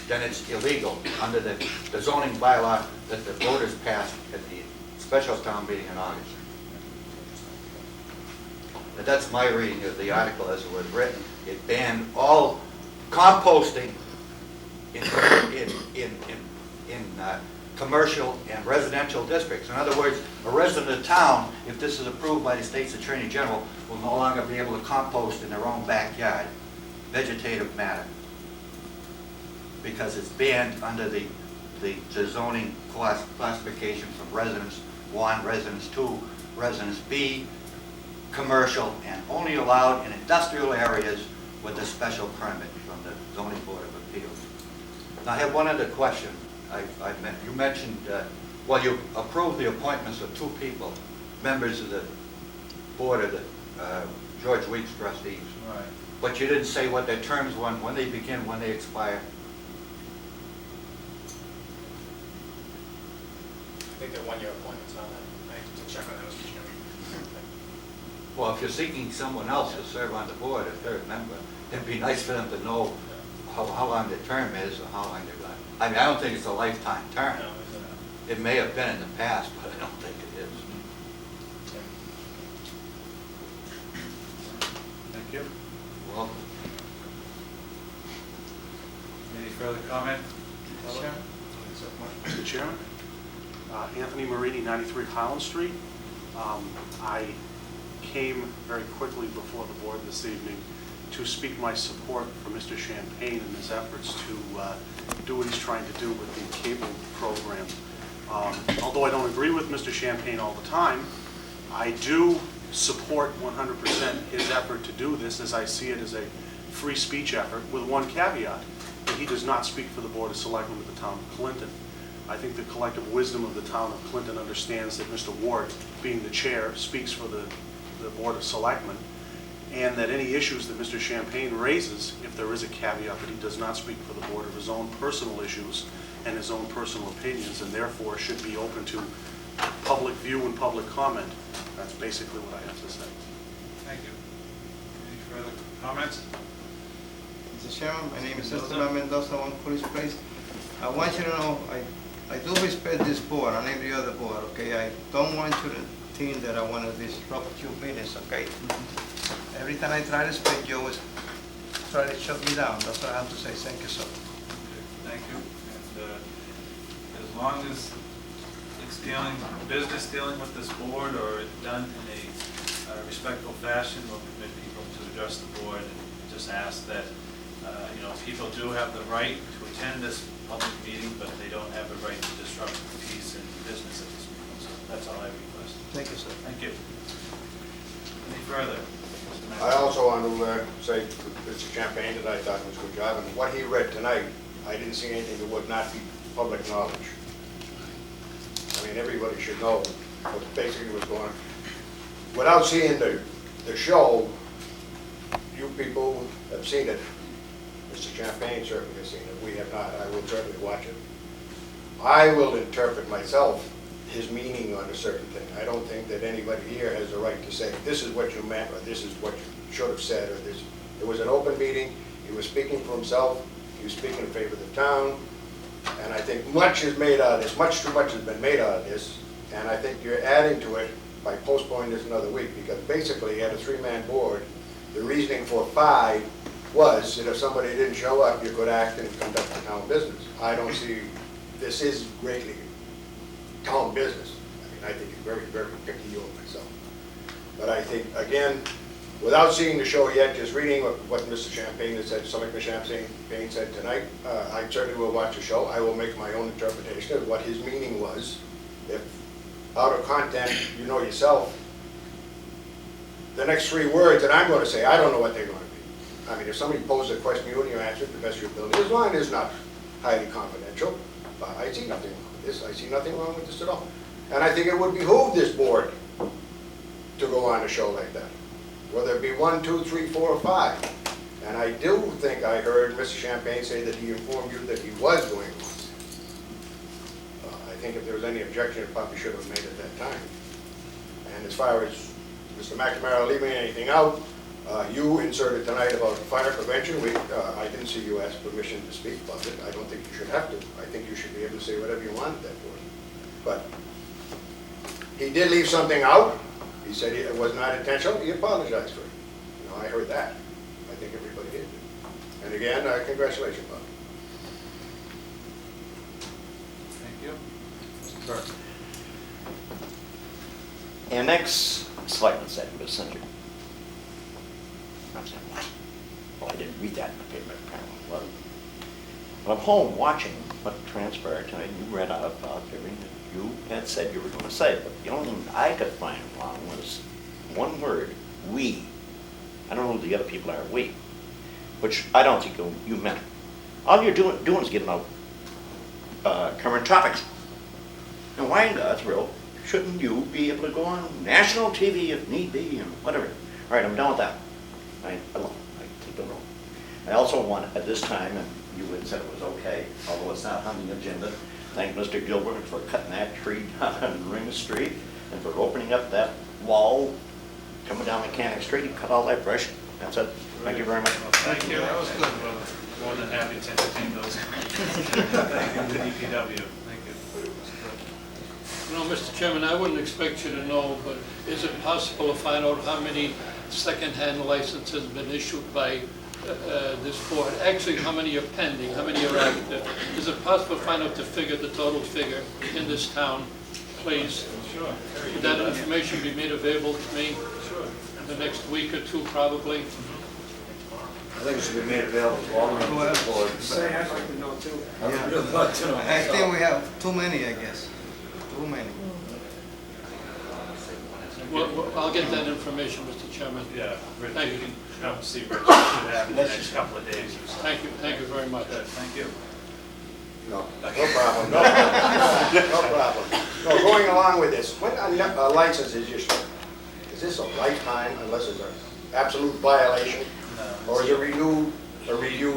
then it's illegal under the zoning bylaw that the voters passed at the special town meeting in August. But that's my reading of the article as it was written. It banned all composting in commercial and residential districts. In other words, a resident of town, if this is approved by the state's attorney general, will no longer be able to compost in their own backyard, vegetative matter, because it's banned under the zoning classification from residence 1, residence 2, residence B, commercial, and only allowed in industrial areas with a special permit from the zoning board of appeals. Now, I have one other question. You mentioned, well, you approved the appointments of 2 people, members of the board of the George Weeks trustees. Right. But you didn't say what their terms were, when they begin, when they expire. I think they're 1-year appointments on that. I have to check on that, Mr. Chairman. Well, if you're seeking someone else to serve on the board, a 3rd member, it'd be nice for them to know how long their term is or how long they're going. I mean, I don't think it's a lifetime term. No, it's not. It may have been in the past, but I don't think it is. Thank you. Well, Any further comment? Mr. Chairman, Anthony Marini, 93 Highland Street. I came very quickly before the board this evening to speak my support for Mr. Champagne in his efforts to do what he's trying to do with the cable program. Although I don't agree with Mr. Champagne all the time, I do support 100% his effort to do this, as I see it as a free speech effort, with one caveat, that he does not speak for the Board of Selectmen of the town of Clinton. I think the collective wisdom of the town of Clinton understands that Mr. Ward, being the chair, speaks for the Board of Selectmen, and that any issues that Mr. Champagne raises, if there is a caveat that he does not speak for the board of his own personal issues and his own personal opinions, and therefore should be open to public view and public comment. That's basically what I have to say. Thank you. Any further comments? Mr. Chairman, my name is Esteban Mendoza, 1 Police Place. I want you to know, I do respect this board and every other board, okay? I don't want you to think that I want to disrupt your business, okay? Every time I try to speak, you always try to shut me down. That's what I have to say. Thank you, sir. Thank you. And as long as it's business dealing with this board, or it's done in a respectful fashion, we'll permit people to address the board and just ask that, people do have the right to attend this public meeting, but they don't have the right to disrupt the peace and business at this meeting. So that's all I request. Thank you, sir. Thank you. Any further? I also want to say to Mr. Champagne that I thought was a good job, and what he read tonight, I didn't see anything that would not be public knowledge. I mean, everybody should know what basically was going on. Without seeing the show, you people have seen it. Mr. Champagne certainly has seen it. We have not. I will certainly watch it. I will interpret myself his meaning on a certain thing. I don't think that anybody here has the right to say, this is what you meant, or this is what you should have said, or this. It was an open meeting. He was speaking for himself. He was speaking in favor of the town. And I think much is made out of this. Much too much has been made out of this. And I think you're adding to it by postponing this another week, because basically you had a 3-man board. The reasoning for 5 was that if somebody didn't show up, you could act and conduct the town business. I don't see, this is greatly town business. I mean, I think it's very, very picky of myself. But I think, again, without seeing the show yet, just reading what Mr. Champagne has said, Selectman Champagne said tonight, I certainly will watch the show. I will make my own interpretation of what his meaning was. If out of content, you know yourself, the next 3 words that I'm going to say, I don't know what they're going to be. I mean, if somebody poses a question to you and you answer it to the best of your ability, as long as it's not highly confidential, I see nothing wrong with this. I see nothing wrong with this at all. And I think it would behoove this board to go on a show like that, whether it be 1, 2, 3, 4, or 5. And I do think I heard Mr. Champagne say that he informed you that he was going on. I think if there was any objection, it probably should have made at that time. And as far as Mr. McNamara leaving anything out, you inserted tonight about fire prevention. I didn't see you ask permission to speak about it. I don't think you should have to. I think you should be able to say whatever you want at that point. But he did leave something out. He said it was not intentional. He apologized for it. You know, I heard that. I think everybody did. And again, congratulations, Bob. Thank you. Mr. Burke. Annex Selectman said it was censored. I'm saying, what? Well, I didn't read that in the paper, apparently. Well, I'm home watching what transpired tonight. You read out about everything that you had said you were going to say, but the only thing I could find wrong was one word, we. I don't know who the other people are, we, which I don't think you meant. All you're doing is giving out current topics. And why in God's will shouldn't you be able to go on national TV if need be and whatever? All right, I'm done with that. I take the roll. I also want, at this time, and you had said it was okay, although it's not on the agenda, thank Mr. Gilbert for cutting that tree down on Ring Street and for opening up that wall coming down Mechanic Street. He cut all that brush. That's it. Thank you very much. Well, thank you. That was good. We're more than happy to entertain those. Thank you to DPW. Thank you. You know, Mr. Chairman, I wouldn't expect you to know, but is it possible to find out how many second-hand licenses have been issued by this board? Actually, how many are pending, how many are active? Is it possible to find out the total figure in this town, please? Sure. Would that information be made available to me? Sure. In the next week or 2, probably? I think it should be made available to all members of the board. Say, I'd like to know too. I think we have too many, I guess. Too many. Well, I'll get that information, Mr. Chairman. Yeah, Rich, Thank you you. can come see Rich. Should have in the next couple of days or so. Thank you very much. Good, thank you. No problem. No problem. No, going along with this, when a license is issued, is this a lifetime unless it's an absolute violation? No. Or is it renewed every year?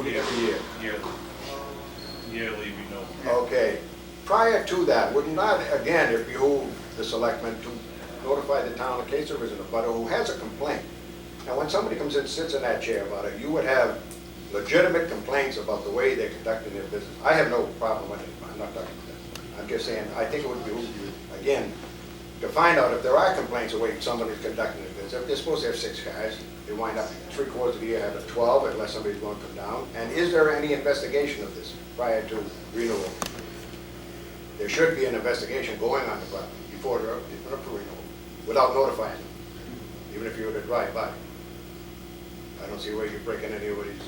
Yearly renewal. Okay. Prior to that, would not, again, it behoove the selectmen to notify the town in case there is an abutter who has a complaint? Now, when somebody comes in, sits in that chair about it, you would have legitimate complaints about the way they're conducting their business. I have no problem with it. I'm not talking about that. I'm just saying, I think it would behoove you, again, to find out if there are complaints of the way somebody's conducting their business. If they're supposed to have 6 cars, they wind up 3/4 of the year having 12 unless somebody's going to come down. And is there any investigation of this prior to renewal? There should be an investigation going on the property before they're up for renewal, without notifying them, even if you were to drive by. I don't see where you're breaking anybody's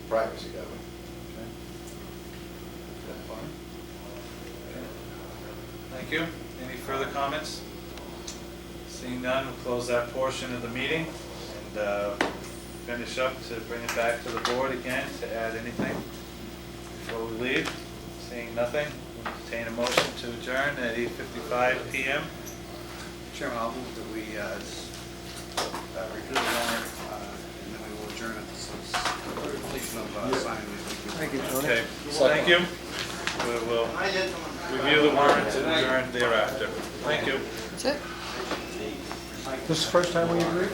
privacy that way. Okay. That's fine. Okay. Thank you. Any further comments? Seeing none, we'll close that portion of the meeting and finish up to bring it back to the board again to add anything before we leave. Seeing nothing, we'll entertain a motion to adjourn at 8:55 p.m. Chairman, I'll move that we review the warrant, and then we will adjourn at the completion of signing these. Thank you, Tony. Okay, thank you. We will review the warrant and adjourn thereafter. Thank you. That's it. This is the first time we agree?